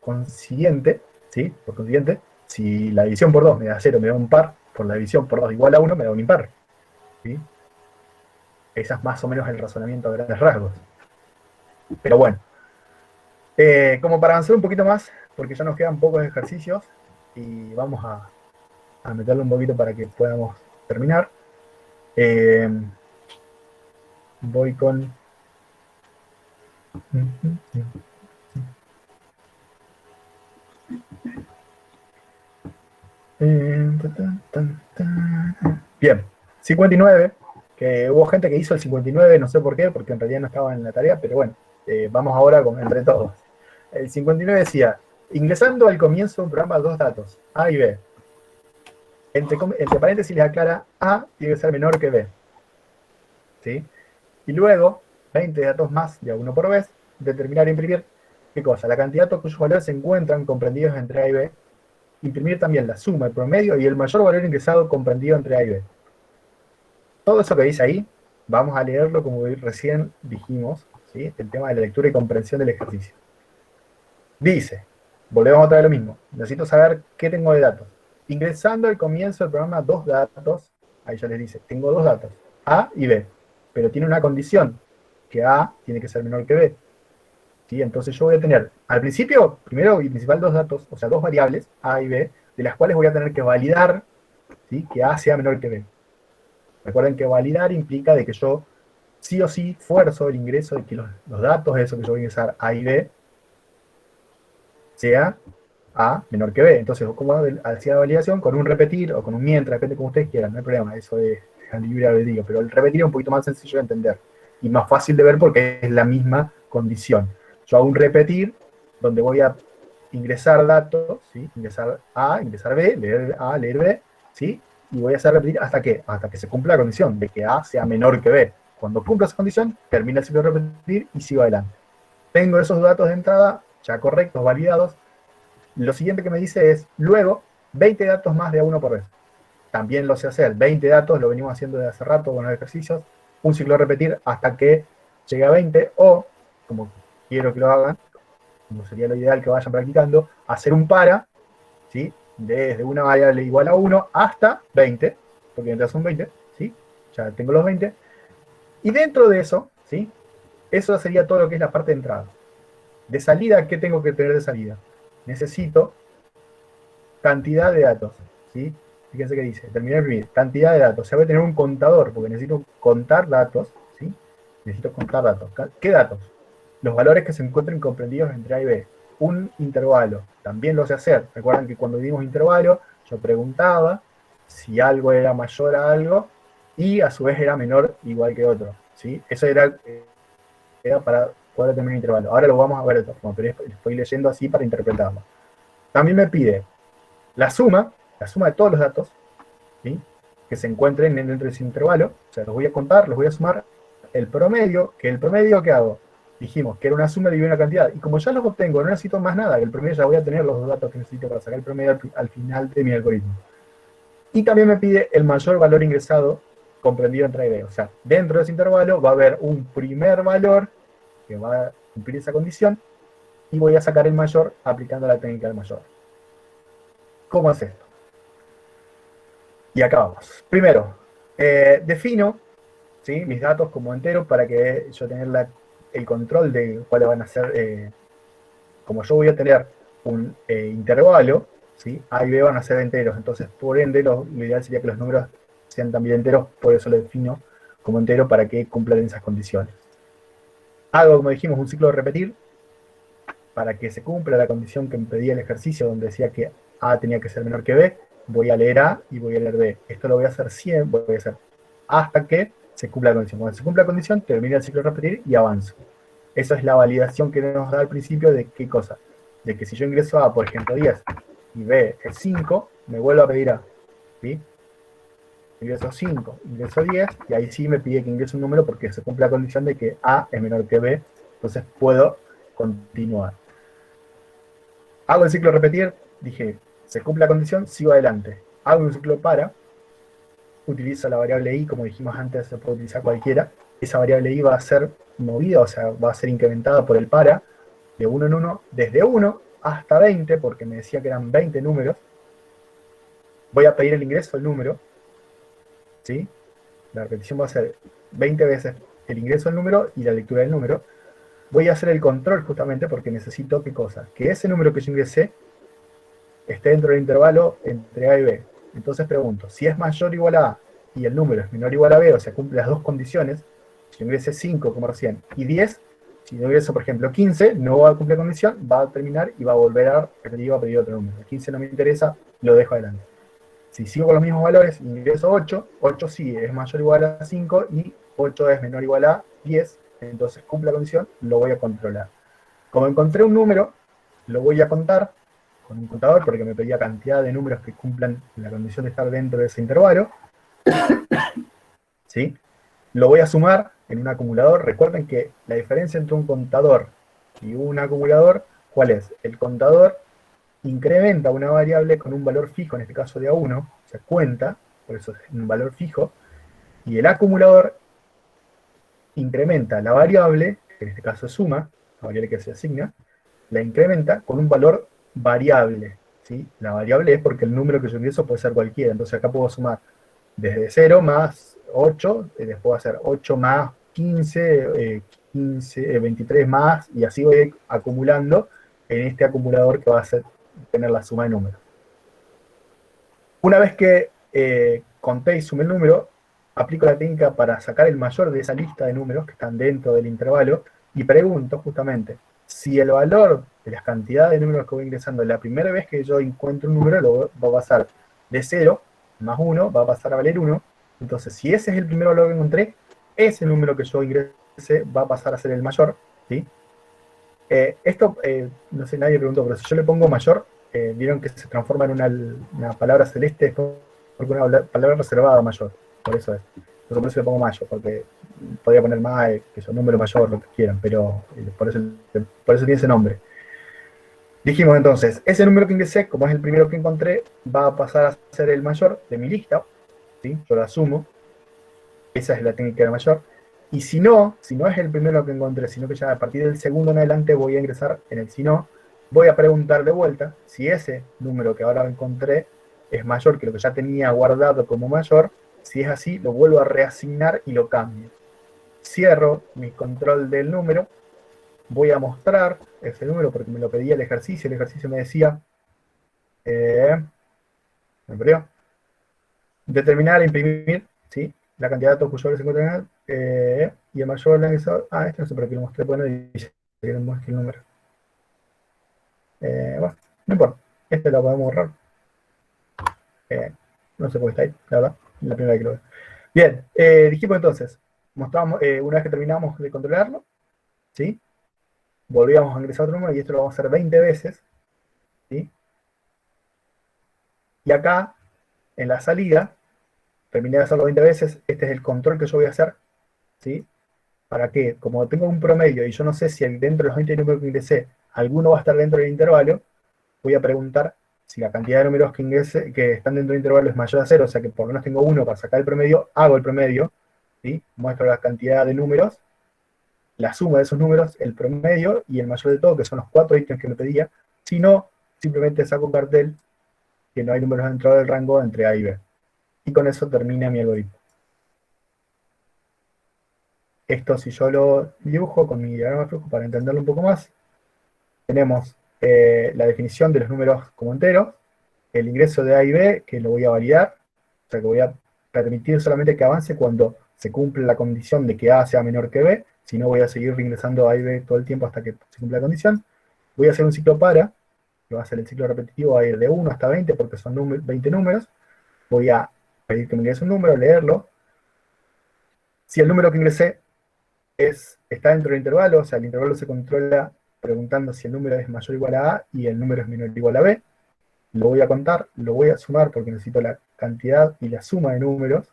consiguiente, ¿sí? Por consiguiente, si la división por 2 me da 0, me da un par, por la división por 2 igual a 1, me da un impar. ¿Sí? Ese es más o menos el razonamiento a grandes rasgos. Pero bueno, como para avanzar un poquito más, porque ya nos quedan pocos ejercicios y vamos a meterle un poquito para que podamos terminar. Voy con... Bien, 59, que hubo gente que hizo el 59, no sé por qué, porque en realidad no estaba en la tarea, pero bueno, vamos ahora con entre todos. El 59 decía, ingresando al comienzo de un programa dos datos, A y B. Entre paréntesis les aclara, A tiene que ser menor que B. ¿Sí? Y luego, 20 datos más de a 1 por vez, determinar e imprimir, ¿qué cosa? La cantidad de datos cuyos valores se encuentran comprendidos entre A y B. Imprimir también la suma, el promedio y el mayor valor ingresado comprendido entre A y B. Todo eso que dice ahí, vamos a leerlo como recién dijimos, ¿sí? El tema de la lectura y comprensión del ejercicio. Dice, volvemos otra vez a lo mismo, necesito saber qué tengo de datos. Ingresando al comienzo del programa dos datos, ahí ya les dice, tengo dos datos, A y B, pero tiene una condición, que A tiene que ser menor que B. ¿Sí? Entonces yo voy a tener, al principio, primero y principal dos datos, o sea, dos variables, A y B, de las cuales voy a tener que validar, ¿sí? Que A sea menor que B. Recuerden que validar implica de que yo sí o sí fuerzo el ingreso de que los datos de eso que yo voy a ingresar A y B sea A menor que B. Entonces, ¿cómo hacía la validación? Con un repetir o con un mientras, depende como ustedes quieran, no hay problema, eso es libre albedrío, pero el repetir es un poquito más sencillo de entender y más fácil de ver porque es la misma condición. Yo hago un repetir donde voy a ingresar datos, ¿sí? Ingresar A, ingresar B, leer A, leer B, ¿sí? Y voy a hacer repetir hasta que se cumpla la condición de que A sea menor que B. Cuando cumpla esa condición, termina el ciclo de repetir y sigo adelante. Tengo esos datos de entrada ya correctos, validados. Lo siguiente que me dice es, luego, 20 datos más de a 1 por vez. También lo sé hacer. 20 datos, lo venimos haciendo desde hace rato con los ejercicios. Un ciclo de repetir hasta que llegue a 20, o, como quiero que lo hagan, como sería lo ideal que vayan practicando, hacer un para, ¿sí? Desde una variable igual a 1 hasta 20, porque mientras son 20, ¿sí? Ya tengo los 20. Y dentro de eso, ¿sí? Eso sería todo lo que es la parte de entrada. De salida, ¿qué tengo que tener de salida? Necesito cantidad de datos, ¿sí? Fíjense que dice, terminar de imprimir, cantidad de datos. O sea, voy a tener un contador, porque necesito contar datos, ¿sí? Necesito contar datos. ¿Qué datos? Los valores que se encuentren comprendidos entre A y B. Un intervalo, también lo sé hacer. Recuerden que cuando dimos intervalo, yo preguntaba si algo era mayor a algo y a su vez era menor igual que otro, ¿sí? Eso era para poder determinar un intervalo. Ahora lo vamos a ver de otra forma, pero estoy leyendo así para interpretarlo. También me pide la suma de todos los datos, ¿sí? Que se encuentren dentro de ese intervalo. O sea, los voy a contar, los voy a sumar. El promedio, ¿qué hago? Dijimos que era una suma de una cantidad. Y como ya los obtengo, no necesito más nada, que el promedio ya voy a tener los dos datos que necesito para sacar el promedio al final de mi algoritmo. Y también me pide el mayor valor ingresado comprendido entre A y B. O sea, dentro de ese intervalo va a haber un primer valor que va a cumplir esa condición y voy a sacar el mayor aplicando la técnica del mayor. ¿Cómo es esto? Y acá vamos. Primero, defino, ¿sí? Mis datos como entero para que yo tenga el control de cuáles van a ser. Como yo voy a tener un intervalo, ¿sí? A y B van a ser enteros, entonces por ende lo ideal sería que los números sean también enteros, por eso lo defino como entero para que cumplan esas condiciones. Hago, como dijimos, un ciclo de repetir para que se cumpla la condición que me pedía el ejercicio, donde decía que A tenía que ser menor que B. Voy a leer A y voy a leer B. Esto lo voy a hacer siempre, voy a hacer hasta que se cumpla la condición. Cuando se cumpla la condición, termino el ciclo de repetir y avanzo. Esa es la validación que nos da al principio de qué cosa. De que si yo ingreso A, por ejemplo, 10 y B es 5, me vuelvo a pedir A. ¿Sí? Ingreso 5, ingreso 10, y ahí sí me pide que ingrese un número porque se cumple la condición de que A es menor que B, entonces puedo continuar. Hago el ciclo repetir, dije, se cumple la condición, sigo adelante. Hago un ciclo para, utilizo la variable i, como dijimos antes, se puede utilizar cualquiera. Esa variable i va a ser movida, o sea, va a ser incrementada por el para, de 1 en 1, desde 1 hasta 20, porque me decía que eran 20 números. Voy a pedir el ingreso del número, ¿sí? La repetición va a ser 20 veces el ingreso del número y la lectura del número. Voy a hacer el control justamente porque necesito, ¿qué cosa? Que ese número que yo ingresé esté dentro del intervalo entre A y B. Entonces pregunto, si es mayor o igual a A y el número es menor o igual a B, o sea, cumple las dos condiciones, si yo ingresé 5 como recién y 10, si yo ingreso, por ejemplo, 15, no va a cumplir la condición, va a terminar y va a volver a repetir, va a pedir otro número. El 15 no me interesa, lo dejo adelante. Si sigo con los mismos valores, ingreso 8, 8 sí es mayor o igual a 5 y 8 es menor o igual a 10, entonces cumple la condición, lo voy a controlar. Como encontré un número, lo voy a contar con un contador porque me pedía cantidad de números que cumplan la condición de estar dentro de ese intervalo, ¿sí? Lo voy a sumar en un acumulador. Recuerden que la diferencia entre un contador y un acumulador, ¿cuál es? El contador incrementa una variable con un valor fijo, en este caso de A1, o sea, cuenta, por eso es un valor fijo, y el acumulador incrementa la variable, que en este caso es suma, la variable que se asigna, la incrementa con un valor variable, ¿sí? La variable es porque el número que yo ingreso puede ser cualquiera, entonces acá puedo sumar desde 0 más 8, después va a ser 8 más 15, 23 más, y así voy acumulando en este acumulador que va a tener la suma de números. Una vez que conté y sumé el número, aplico la técnica para sacar el mayor de esa lista de números que están dentro del intervalo y pregunto justamente si el valor de las cantidades de números que voy ingresando la primera vez que yo encuentro un número lo va a pasar de 0 más 1, va a pasar a valer 1. Entonces, si ese es el primer valor que encontré, ese número que yo ingrese va a pasar a ser el mayor, ¿sí? Esto, no sé, nadie preguntó, pero si yo le pongo mayor, vieron que se transforma en una palabra celeste, es porque una palabra reservada mayor, por eso es. Por eso le pongo mayor, porque podría poner más, que es un número mayor, lo que quieran, pero por eso tiene ese nombre. Dijimos entonces, ese número que ingresé, como es el primero que encontré, va a pasar a ser el mayor de mi lista, ¿sí? Yo lo asumo, esa es la técnica de mayor. Y si no es el primero que encontré, sino que ya a partir del segundo en adelante voy a ingresar en el si no, voy a preguntar de vuelta si ese número que ahora encontré es mayor que lo que ya tenía guardado como mayor. Si es así, lo vuelvo a reasignar y lo cambio. Cierro mi control del número, voy a mostrar ese número porque me lo pedía el ejercicio me decía, me perdió, determinar e imprimir, ¿sí? La cantidad de datos cuyos valores se encuentran y el mayor organizador. Este no sé por qué lo mostré, bueno, y ya que no muestre el número. Bueno, no importa. Este lo podemos borrar. No sé por qué está ahí, la verdad. Es la primera vez que lo veo. Bien, dijimos entonces, mostramos, una vez que terminamos de controlarlo, ¿sí? Volvíamos a ingresar otro número y esto lo vamos a hacer 20 veces, ¿sí? Y acá, en la salida, terminé de hacerlo 20 veces, este es el control que yo voy a hacer, ¿sí? ¿Para qué? Como tengo un promedio y yo no sé si dentro de los 20 números que ingresé, alguno va a estar dentro del intervalo, voy a preguntar si la cantidad de números que ingresé, que están dentro del intervalo es mayor a 0, o sea que por lo menos tengo uno para sacar el promedio, hago el promedio, ¿sí? Muestro la cantidad de números, la suma de esos números, el promedio y el mayor de todo, que son los 4 ítems que me pedía. Si no, simplemente saco un cartel que no hay números dentro del rango entre A y B. Y con eso termina mi algoritmo. Esto, si yo lo dibujo con mi diagrama de flujo para entenderlo un poco más, tenemos la definición de los números como enteros, el ingreso de A y B, que lo voy a validar, o sea que voy a permitir solamente que avance cuando se cumple la condición de que A sea menor que B, si no voy a seguir ingresando A y B todo el tiempo hasta que se cumpla la condición. Voy a hacer un ciclo para, que va a ser el ciclo repetitivo, va a ir de 1 hasta 20, porque son 20 números. Voy a pedir que me ingrese un número, leerlo. Si el número que ingresé está dentro del intervalo, o sea, el intervalo se controla preguntando si el número es mayor o igual a A y el número es menor o igual a B. Lo voy a contar, lo voy a sumar porque necesito la cantidad y la suma de números.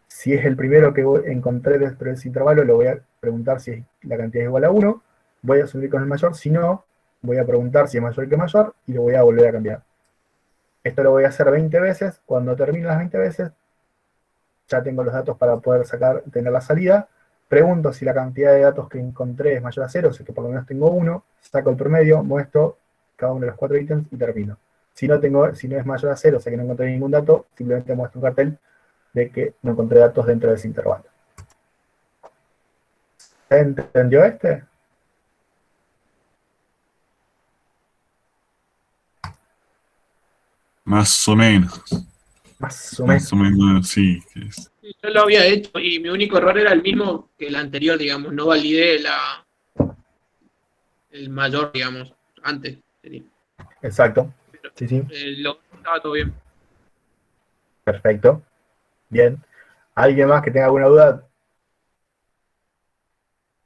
Si es el primero que encontré dentro de ese intervalo, lo voy a preguntar si la cantidad es igual a 1. Voy a subir con el mayor, si no, voy a preguntar si es mayor que mayor y lo voy a volver a cambiar. Esto lo voy a hacer 20 veces. Cuando termine las 20 veces, ya tengo los datos para poder tener la salida. Pregunto si la cantidad de datos que encontré es mayor a 0, o sea que por lo menos tengo 1, saco el promedio, muestro cada uno de los 4 ítems y termino. Si no es mayor a 0, o sea que no encontré ningún dato, simplemente muestro un cartel de que no encontré datos dentro de ese intervalo. ¿Se entendió este? Más o menos. Más o menos. Más o menos, sí. Yo lo había hecho y mi único error era el mismo que el anterior, digamos. No validé el mayor, digamos, antes. Exacto. Pero, Sí, sí. estaba todo bien. Perfecto. Bien. ¿Alguien más que tenga alguna duda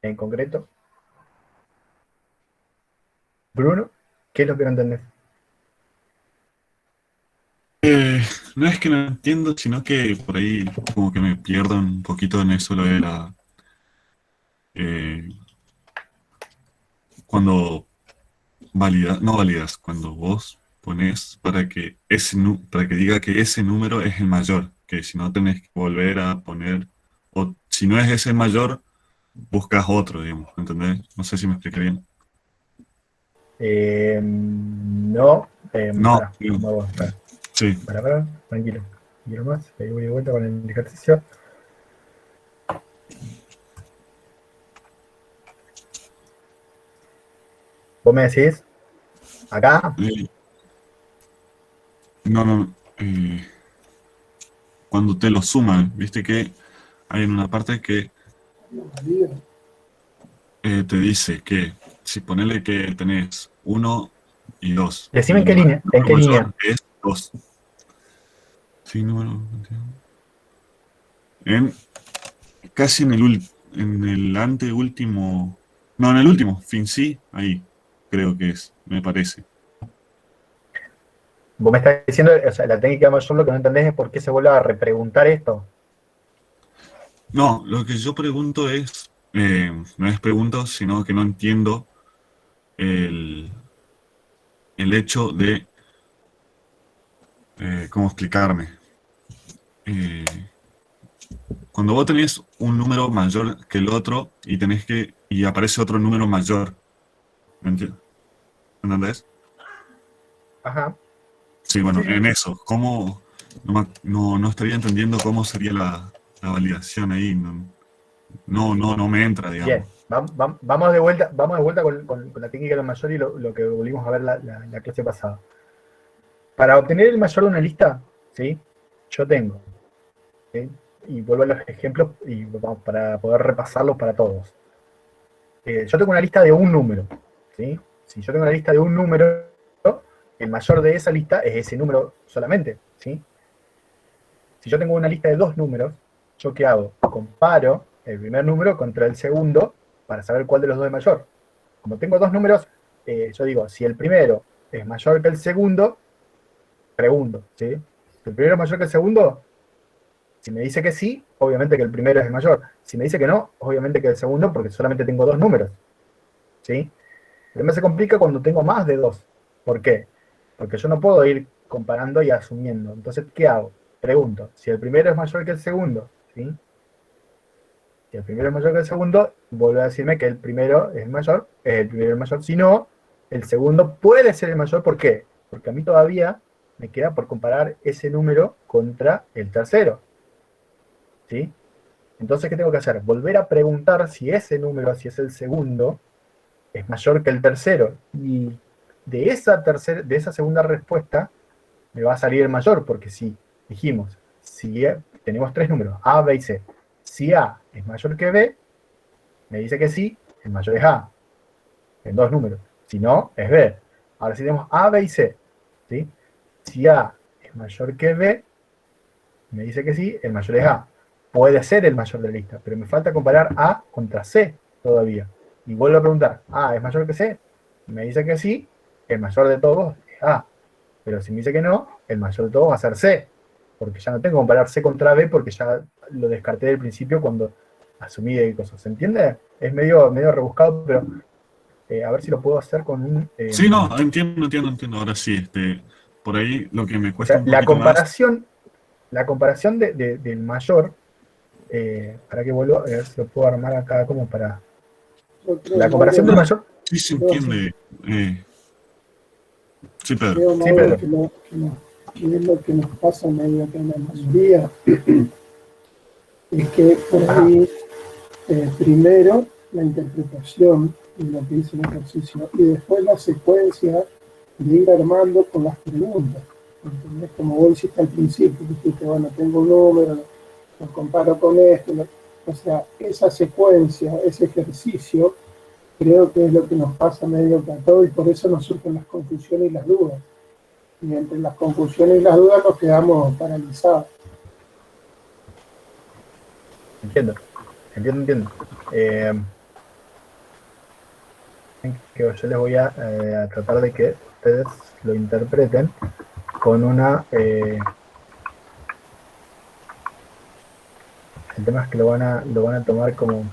en concreto? Bruno, ¿qué es lo que no entendés? No es que no entiendo, sino que por ahí como que me pierdo un poquito en eso lo de la... eh, cuando no validas, cuando vos pones para que para que diga que ese número es el mayor, que si no tenés que volver a poner, o si no es ese el mayor, buscas otro, digamos, ¿entendés? No sé si me expliqué bien. No, No, pará, ¿cómo hago? sí. Pará, tranquilo. Quiero más, ahí voy de vuelta con el ejercicio. Vos me decís, acá, Eh, no, cuando te lo suman, viste que hay en una parte que No valida. te dice que si ponele que tenés 1 y 2 y decime el en qué número línea, en qué línea. mayor es 2. Sí, en casi en el anteúltimo, no, en el último, fin sí, ahí creo que es, me parece. Vos me estás diciendo, o sea, la técnica mayor lo que no entendés es por qué se vuelve a repreguntar esto. No, lo que yo pregunto es, no es pregunto, sino que no entiendo el, el hecho de, ¿cómo explicarme? Eh, Cuando vos tenés un número mayor que el otro y aparece otro número mayor, ¿me ¿entendés? Ajá. Sí, Sí, bueno, sí. en eso, ¿cómo? No estaría entendiendo cómo sería la validación ahí, no me entra, digamos. Bien, vamos de vuelta con la técnica de lo mayor y lo que volvimos a ver la clase pasada. Para obtener el mayor de una lista, ¿sí? Yo tengo, ¿sí? Y vuelvo a los ejemplos y para poder repasarlos para todos. Yo tengo una lista de un número, ¿sí? Si yo tengo una lista de un número, el mayor de esa lista es ese número solamente, ¿sí? Si yo tengo una lista de dos números, ¿yo qué hago? Comparo el primer número contra el segundo para saber cuál de los dos es mayor. Como tengo dos números, yo digo, si el primero es mayor que el segundo, pregunto, ¿sí? Si el primero es mayor que el segundo, si me dice que sí, obviamente que el primero es el mayor. Si me dice que no, obviamente que el segundo, porque solamente tengo dos números, ¿sí? Pero me se complica cuando tengo más de dos. ¿Por qué? Porque yo no puedo ir comparando y asumiendo. Entonces, ¿qué hago? Pregunto, si el primero es mayor que el segundo, ¿sí? Si el primero es mayor que el segundo, vuelve a decirme que el primero es mayor, es el primero el mayor. Si no, el segundo puede ser el mayor. ¿Por qué? Porque a mí todavía me queda por comparar ese número contra el tercero, ¿sí? Entonces, ¿qué tengo que hacer? Volver a preguntar si ese número, si es el segundo, es mayor que el tercero. Y de esa segunda respuesta me va a salir el mayor, porque si dijimos, si tenemos tres números, A, B y C, si A es mayor que B, me dice que sí, el mayor es A, en dos números. Si no, es B. Ahora si tenemos A, B y C, ¿sí? Si A es mayor que B, me dice que sí, el mayor es A. Puede ser el mayor de la lista, pero me falta comparar A contra C todavía. Y vuelvo a preguntar, ¿A es mayor que C? Me dice que sí, el mayor de todos es A. Pero si me dice que no, el mayor de todos va a ser C. Porque ya no tengo que comparar C contra B porque ya lo descarté del principio cuando asumí de cosas. ¿Se entiende? Es medio rebuscado, pero a ver si lo puedo hacer con un... Sí, no, entiendo. Ahora sí, por ahí lo que me o cuesta sea, un poquito más. la comparación del mayor, para que vuelvo, a ver si lo puedo armar acá como para... Yo creo, La comparación del Mauro, mayor... Sí se creo así. entiende. Sí, Pedro. Creo, Sí, Mauro, Pedro. que es lo que nos pasa medio que en la mayoría, es que por Ajá, ahí, primero la interpretación de lo que dice el ejercicio y después la secuencia de ir armando con las preguntas. ¿Entendés? Como vos hiciste al principio, dijiste, bueno, tengo un número, lo comparo con esto, o sea, esa secuencia, ese ejercicio, creo que es lo que nos pasa medio que a todos y por eso nos surgen las confusiones y las dudas. Y entre las confusiones y las dudas nos quedamos paralizados. Entiendo. Eh, que yo les voy a tratar de que ustedes lo interpreten con una... el tema es que lo van a tomar como...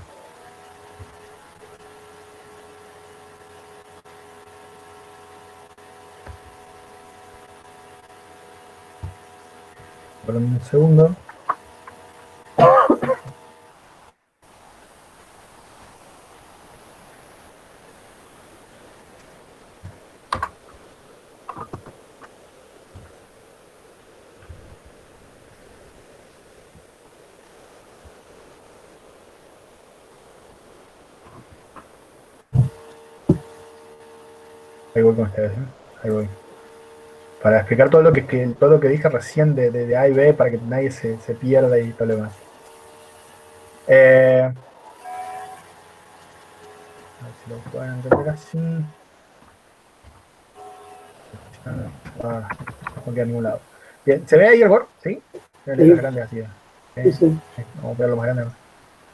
Por un segundo. Ahí voy con ustedes, ¿eh? Ahí voy. Para explicar todo lo que dije recién de A y B, para que nadie se pierda y todo lo demás. A ver si lo pueden entender así. No queda a ningún lado. Bien, ¿se ve ahí el Word? ¿Sí? Voy a leer las grandes así. Sí, sí. Vamos a verlo más grande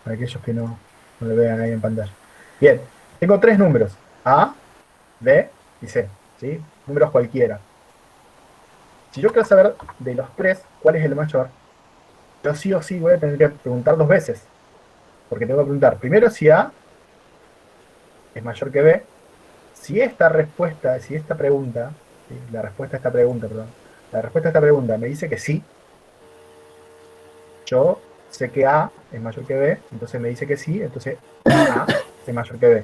para aquellos que no lo vean ahí en pantalla. Bien, tengo tres números. A, B y C. ¿Sí? Números cualquiera. Si yo quiero saber de los tres cuál es el mayor, yo sí o sí voy a tener que preguntar dos veces. Porque tengo que preguntar primero si A es mayor que B. Si esta pregunta, ¿sí? La respuesta a esta pregunta me dice que sí, yo sé que A es mayor que B, entonces me dice que sí, entonces A es mayor que B.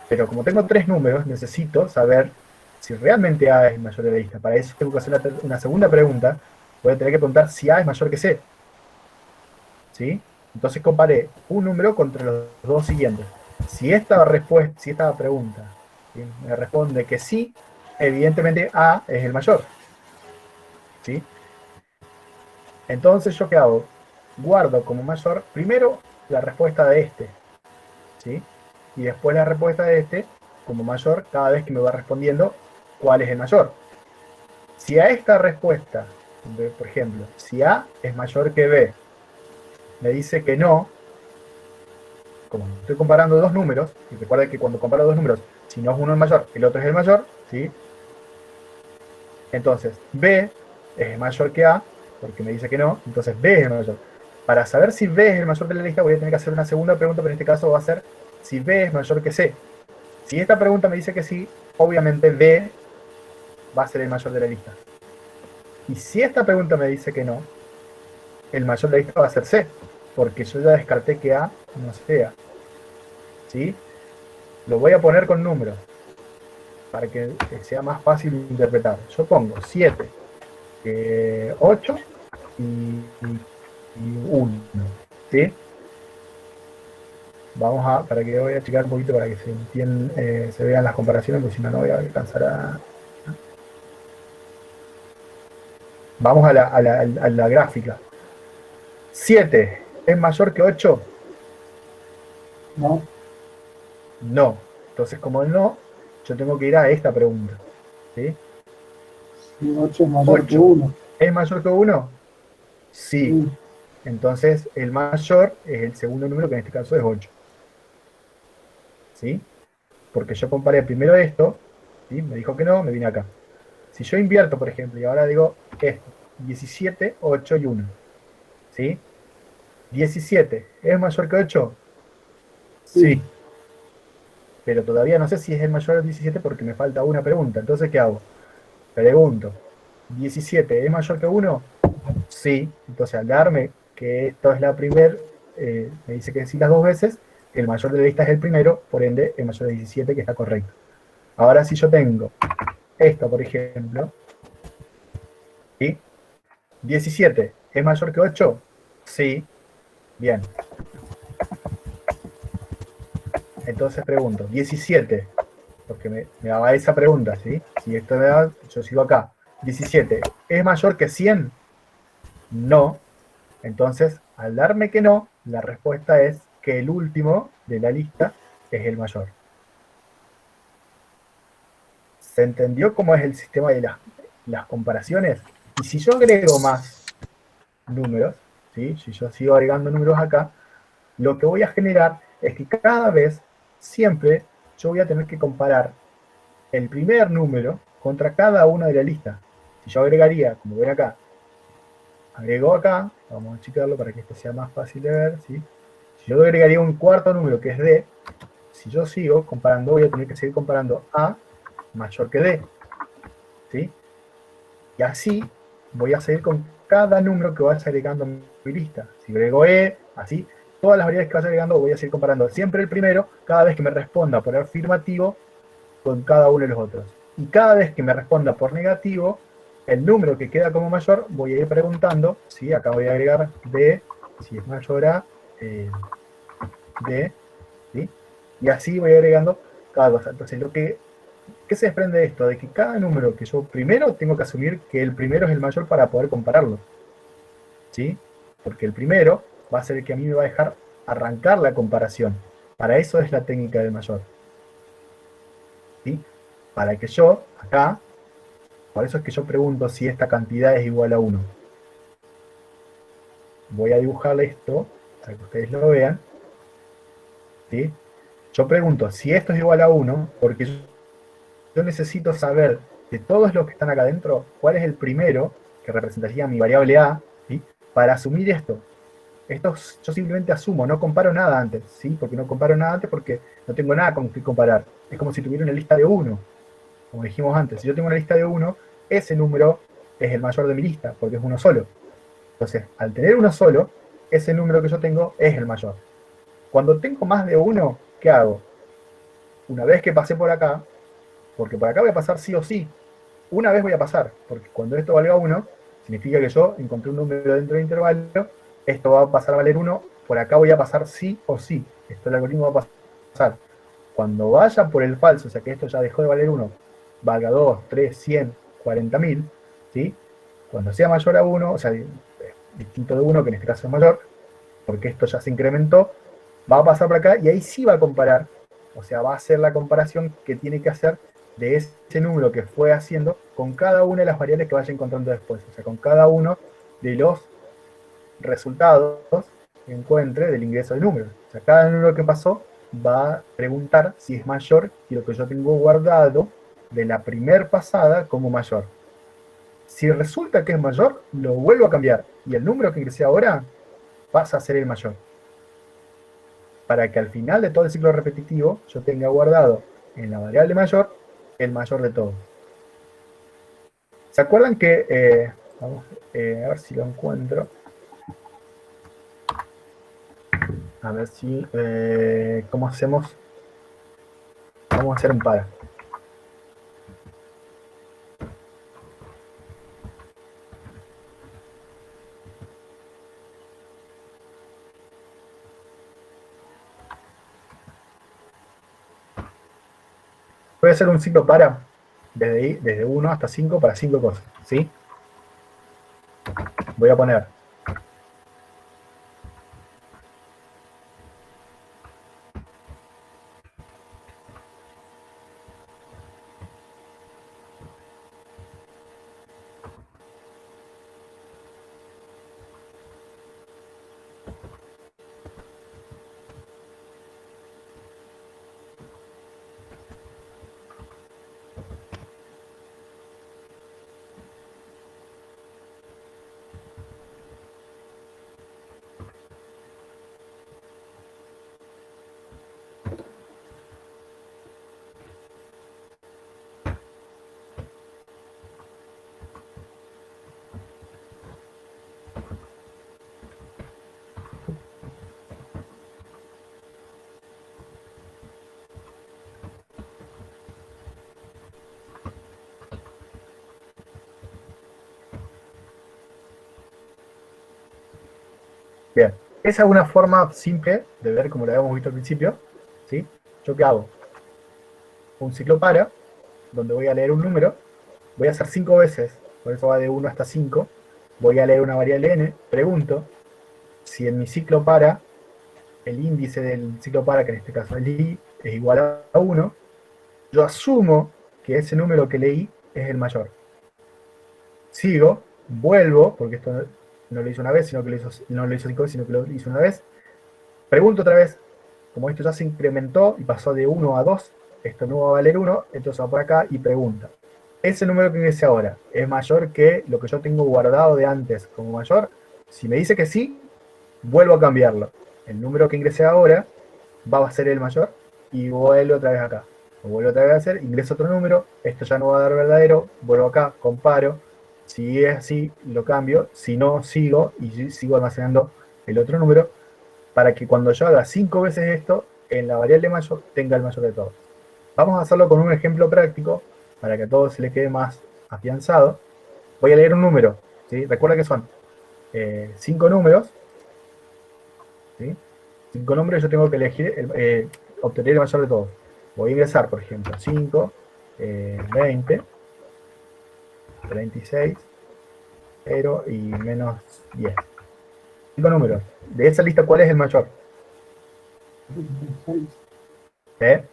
Pero como tengo tres números, necesito saber si realmente A es mayor que B. Para eso tengo que hacer una segunda pregunta. Voy a tener que preguntar si A es mayor que C. ¿Sí? Entonces comparé un número contra los dos siguientes. Si esta pregunta, ¿sí?, me responde que sí, evidentemente A es el mayor. ¿Sí? Entonces, ¿yo qué hago? Guardo como mayor primero la respuesta de este. ¿Sí? Y después la respuesta de este como mayor cada vez que me va respondiendo cuál es el mayor. Si a esta respuesta, por ejemplo, si A es mayor que B, me dice que no, como estoy comparando dos números, y recuerden que cuando comparo dos números, si no es uno el mayor, el otro es el mayor, ¿sí? Entonces, B es mayor que A, porque me dice que no, entonces B es el mayor. Para saber si B es el mayor de la lista, voy a tener que hacer una segunda pregunta, pero en este caso va a ser si B es mayor que C. Si esta pregunta me dice que sí, obviamente B va a ser el mayor de la lista. Y si esta pregunta me dice que no, el mayor de la lista va a ser C, porque yo ya descarté que A no sea. ¿Sí? Lo voy a poner con números para que sea más fácil de interpretar. Yo pongo 7, 8 y 1. ¿Sí? Para que voy a checar un poquito para que se vean las comparaciones, porque si no, no voy a alcanzar a... Vamos a la gráfica. 7 es mayor que 8. No, No. Entonces, como no, yo tengo que ir a esta pregunta. ¿Sí? y 8 es mayor que 8 1. ¿es mayor que 1? Sí. Sí, Entonces, el mayor es el segundo número, que en este caso es 8. ¿Sí? Porque yo comparé primero esto, ¿sí? Me dijo que no, me vine acá. Si yo invierto, por ejemplo, y ahora digo esto, 17, 8 y 1. ¿Sí? 17, ¿es mayor que 8? Sí. sí. Pero todavía no sé si es el mayor de 17 porque me falta una pregunta. Entonces, ¿qué hago? Pregunto, ¿17 es mayor que 1? Sí. Entonces, al darme que esto es la primera, me dice que sí las dos veces, el mayor de la lista es el primero, por ende, el mayor de 17, que está correcto. Ahora, si yo tengo esto, por ejemplo, ¿sí? 17, ¿es mayor que 8? Sí. Bien. Entonces pregunto, 17, porque me daba esa pregunta, ¿sí? Si esto me da, yo sigo acá. 17, ¿es mayor que 100? No. Entonces, al darme que no, la respuesta es que el último de la lista es el mayor. ¿Se entendió cómo es el sistema de las comparaciones? Y si yo agrego más números, ¿sí? Si yo sigo agregando números acá, lo que voy a generar es que cada vez, siempre, yo voy a tener que comparar el primer número contra cada una de la lista. Si yo agregaría, como ven acá, agrego acá, vamos a achicarlo para que esto sea más fácil de ver, ¿sí? Si yo agregaría un cuarto número que es D, si yo sigo comparando, voy a tener que seguir comparando A mayor que D, ¿sí? Y así voy a seguir con cada número que vaya agregando a mi lista. Si agrego E, así, todas las variables que vaya agregando voy a seguir comparando siempre el primero cada vez que me responda por afirmativo con cada uno de los otros. Y cada vez que me responda por negativo, el número que queda como mayor, voy a ir preguntando, ¿sí? Acá voy a agregar D, si es mayor a D, ¿sí? Y así voy agregando cada cosa. Entonces, ¿qué se desprende de esto? De que cada número que yo primero tengo que asumir que el primero es el mayor para poder compararlo, ¿sí? Porque el primero va a ser el que a mí me va a dejar arrancar la comparación. Para eso es la técnica del mayor, ¿sí? Para que yo, acá, por eso es que yo pregunto si esta cantidad es igual a 1. Voy a dibujarle esto para que ustedes lo vean, ¿sí? Yo pregunto si esto es igual a 1 porque yo necesito saber de todos los que están acá adentro cuál es el primero que representaría mi variable A, ¿sí? Para asumir esto. Esto yo simplemente asumo, no comparo nada antes, ¿sí? Porque no comparo nada antes porque no tengo nada con qué comparar. Es como si tuviera una lista de 1. Como dijimos antes, si yo tengo una lista de 1, ese número es el mayor de mi lista, porque es uno solo. Entonces, al tener uno solo, ese número que yo tengo es el mayor. Cuando tengo más de 1, ¿qué hago? Una vez que pasé por acá, porque por acá voy a pasar sí o sí, una vez voy a pasar, porque cuando esto valga 1, significa que yo encontré un número dentro del intervalo, esto va a pasar a valer 1, por acá voy a pasar sí o sí, esto el algoritmo va a pasar. Cuando vaya por el falso, o sea que esto ya dejó de valer 1, valga 2, 3, 100, 40.000, ¿sí? Cuando sea mayor a 1, o sea, distinto de 1, que en este caso es mayor, porque esto ya se incrementó, va a pasar por acá y ahí sí va a comparar, o sea, va a hacer la comparación que tiene que hacer de ese número que fue haciendo con cada una de las variables que vaya encontrando después, o sea, con cada uno de los resultados que encuentre del ingreso del número. O sea, cada número que pasó va a preguntar si es mayor que lo que yo tengo guardado de la primer pasada como mayor. Si resulta que es mayor, lo vuelvo a cambiar y el número que ingresé ahora pasa a ser el mayor. Para que al final de todo el ciclo repetitivo yo tenga guardado en la variable mayor el mayor de todos. ¿Se acuerdan que, vamos a ver si lo encuentro? A ver si, ¿cómo hacemos? Vamos a hacer un para. Voy a hacer un ciclo para, desde 1 hasta 5 para 5 cosas, ¿sí? Voy a poner bien, esa es una forma simple de ver como lo habíamos visto al principio, ¿sí? ¿Yo qué hago? Un ciclo para, donde voy a leer un número, voy a hacer 5 veces, por eso va de 1 hasta 5, voy a leer una variable n, pregunto si en mi ciclo para, el índice del ciclo para, que en este caso es i, es igual a 1, yo asumo que ese número que leí es el mayor. Sigo, vuelvo, porque esto no lo hice una vez, sino que no lo hizo 5 veces, sino que lo hice una vez. Pregunto otra vez, como esto ya se incrementó y pasó de 1 a 2, esto no va a valer 1, entonces va por acá y pregunta. ¿Ese número que ingrese ahora es mayor que lo que yo tengo guardado de antes como mayor? Si me dice que sí, vuelvo a cambiarlo. El número que ingresé ahora va a ser el mayor y vuelvo otra vez acá. Lo vuelvo otra vez a hacer, ingreso otro número, esto ya no va a dar verdadero, vuelvo acá, comparo. Si es así, lo cambio. Si no, sigo y sigo almacenando el otro número para que cuando yo haga 5 veces esto, en la variable mayor tenga el mayor de todos. Vamos a hacerlo con un ejemplo práctico para que a todos se le quede más afianzado. Voy a leer un número, ¿sí? Recuerda que son 5 números, ¿sí? 5 números, yo tengo que elegir, obtener el mayor de todos. Voy a ingresar, por ejemplo, 5, 20, 36, 0 y menos 10. 5 números. De esa lista, ¿cuál es el mayor? 36. ¿Eh?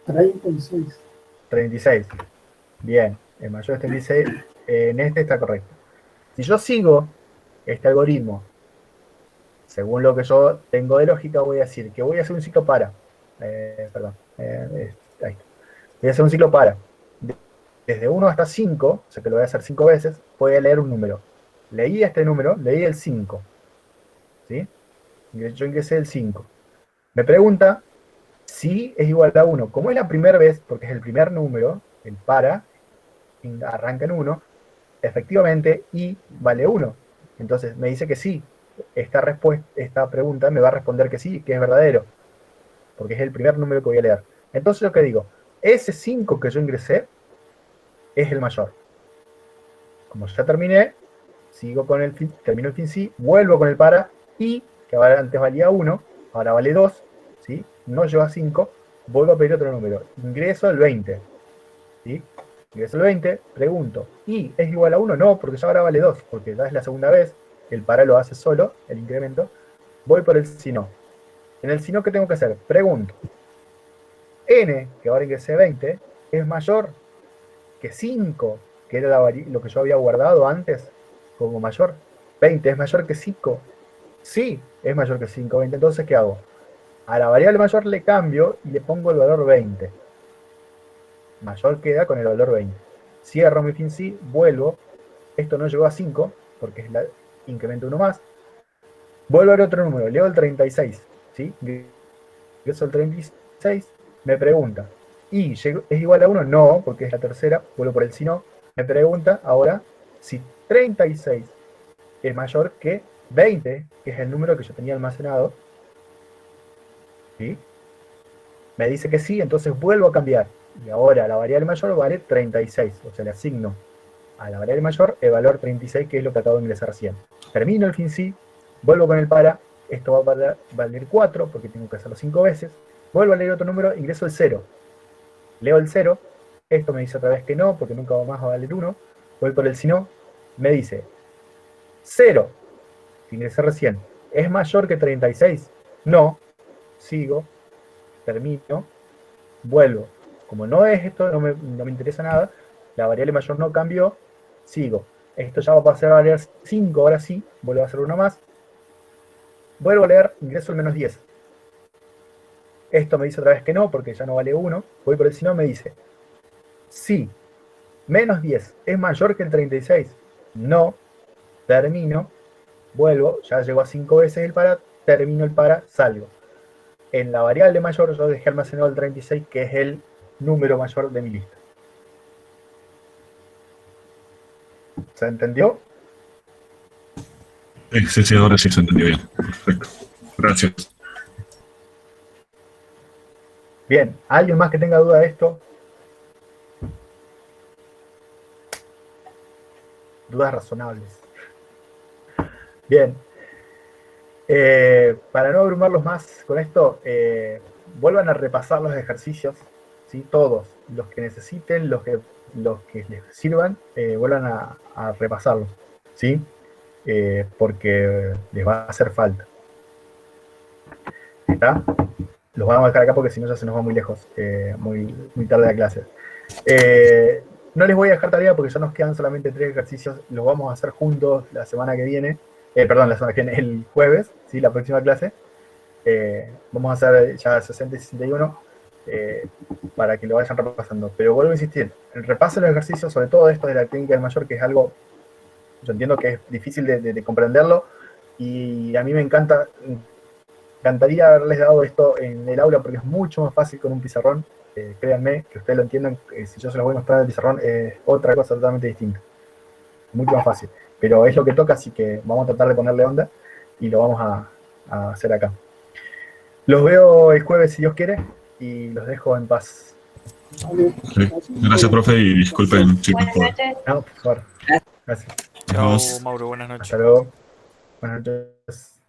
36. 36. Bien, el mayor es 36. En este está correcto. Si yo sigo este algoritmo, según lo que yo tengo de lógica, voy a decir que voy a hacer un ciclo para. Perdón. Ahí está. Voy a hacer un ciclo para. Desde 1 hasta 5, o sea que lo voy a hacer 5 veces, voy a leer un número. Leí este número, leí el 5. ¿Sí? Yo ingresé el 5. Me pregunta si es igual a 1. Como es la primera vez, porque es el primer número, el para, arranca en 1, efectivamente, y vale 1. Entonces me dice que sí. Esta pregunta me va a responder que sí, que es verdadero, porque es el primer número que voy a leer. Entonces yo que digo, ese 5 que yo ingresé es el mayor. Como ya terminé, sigo con el fin, termino el fin sí, vuelvo con el para, y que antes valía 1, ahora vale 2, ¿sí? No lleva 5, vuelvo a pedir otro número, ingreso el 20, ¿sí? Ingreso el 20, pregunto, ¿y es igual a 1? No, porque ya ahora vale 2, porque ya es la segunda vez, el para lo hace solo, el incremento, voy por el si no. En el si no, ¿qué tengo que hacer? Pregunto, n, que ahora ingresé 20, es mayor que 5, que era lo que yo había guardado antes como mayor. 20 es mayor que 5. Sí, es mayor que 5, 20. Entonces, ¿qué hago? A la variable mayor le cambio y le pongo el valor 20. Mayor queda con el valor 20. Cierro mi fin sí, vuelvo. Esto no llegó a 5, porque es incremento uno más. Vuelvo a ver otro número, leo el 36. ¿Sí? Ingreso el 36, me pregunta, ¿y es igual a 1? No, porque es la tercera, vuelvo por el si no. Me pregunta ahora si 36 es mayor que 20, que es el número que yo tenía almacenado. ¿Sí? Me dice que sí, entonces vuelvo a cambiar. Y ahora la variable mayor vale 36, o sea, le asigno a la variable mayor el valor 36, que es lo que acabo de ingresar recién. Termino el fin sí, vuelvo con el para, esto va a valer 4, porque tengo que hacerlo 5 veces. Vuelvo a leer otro número, ingreso el 0. Leo el 0, esto me dice otra vez que no, porque nunca más va a valer 1. Voy por el si no, me dice 0, que ingresé recién, ¿es mayor que 36? No, sigo, termino, vuelvo. Como no es esto, no me interesa nada, la variable mayor no cambió, sigo. Esto ya va a pasar a valer 5, ahora sí, vuelvo a hacer uno más. Vuelvo a leer, ingreso el menos 10. Esto me dice otra vez que no, porque ya no vale 1. Voy por el si no, me dice, sí, menos 10 es mayor que el 36. No, termino, vuelvo, ya llegó a 5 veces el para, termino el para, salgo. En la variable mayor yo dejé almacenado el 36, que es el número mayor de mi lista. ¿Se entendió? Sí, ahora sí se entendió bien. Perfecto. Gracias. Bien, ¿alguien más que tenga duda de esto? Dudas razonables. Bien. Para no abrumarlos más con esto, vuelvan a repasar los ejercicios, ¿sí? Todos, los que necesiten, los que les sirvan, vuelvan a repasarlos, ¿sí? Porque les va a hacer falta. ¿Está? Los vamos a dejar acá porque si no ya se nos va muy lejos, muy tarde la clase. No les voy a dejar tarea porque ya nos quedan solamente 3 ejercicios. Los vamos a hacer juntos la semana que viene. Perdón, la semana que viene, el jueves, ¿sí? La próxima clase. Vamos a hacer ya 60 y 61 para que lo vayan repasando. Pero vuelvo a insistir, el repaso de los ejercicios, sobre todo esto de la técnica del mayor, que es algo, yo entiendo que es difícil de comprenderlo, y a mí me encantaría haberles dado esto en el aula porque es mucho más fácil con un pizarrón. Créanme, que ustedes lo entiendan, si yo se los voy a mostrar en el pizarrón es otra cosa totalmente distinta. Mucho más fácil. Pero es lo que toca, así que vamos a tratar de ponerle onda y lo vamos a hacer acá. Los veo el jueves si Dios quiere y los dejo en paz. Vale. Gracias, profe, y disculpen, chicos, Buenas por... noches. No, por favor. Gracias. Chao, Nos vemos. Mauro, buenas noches. Hasta luego. Buenas noches.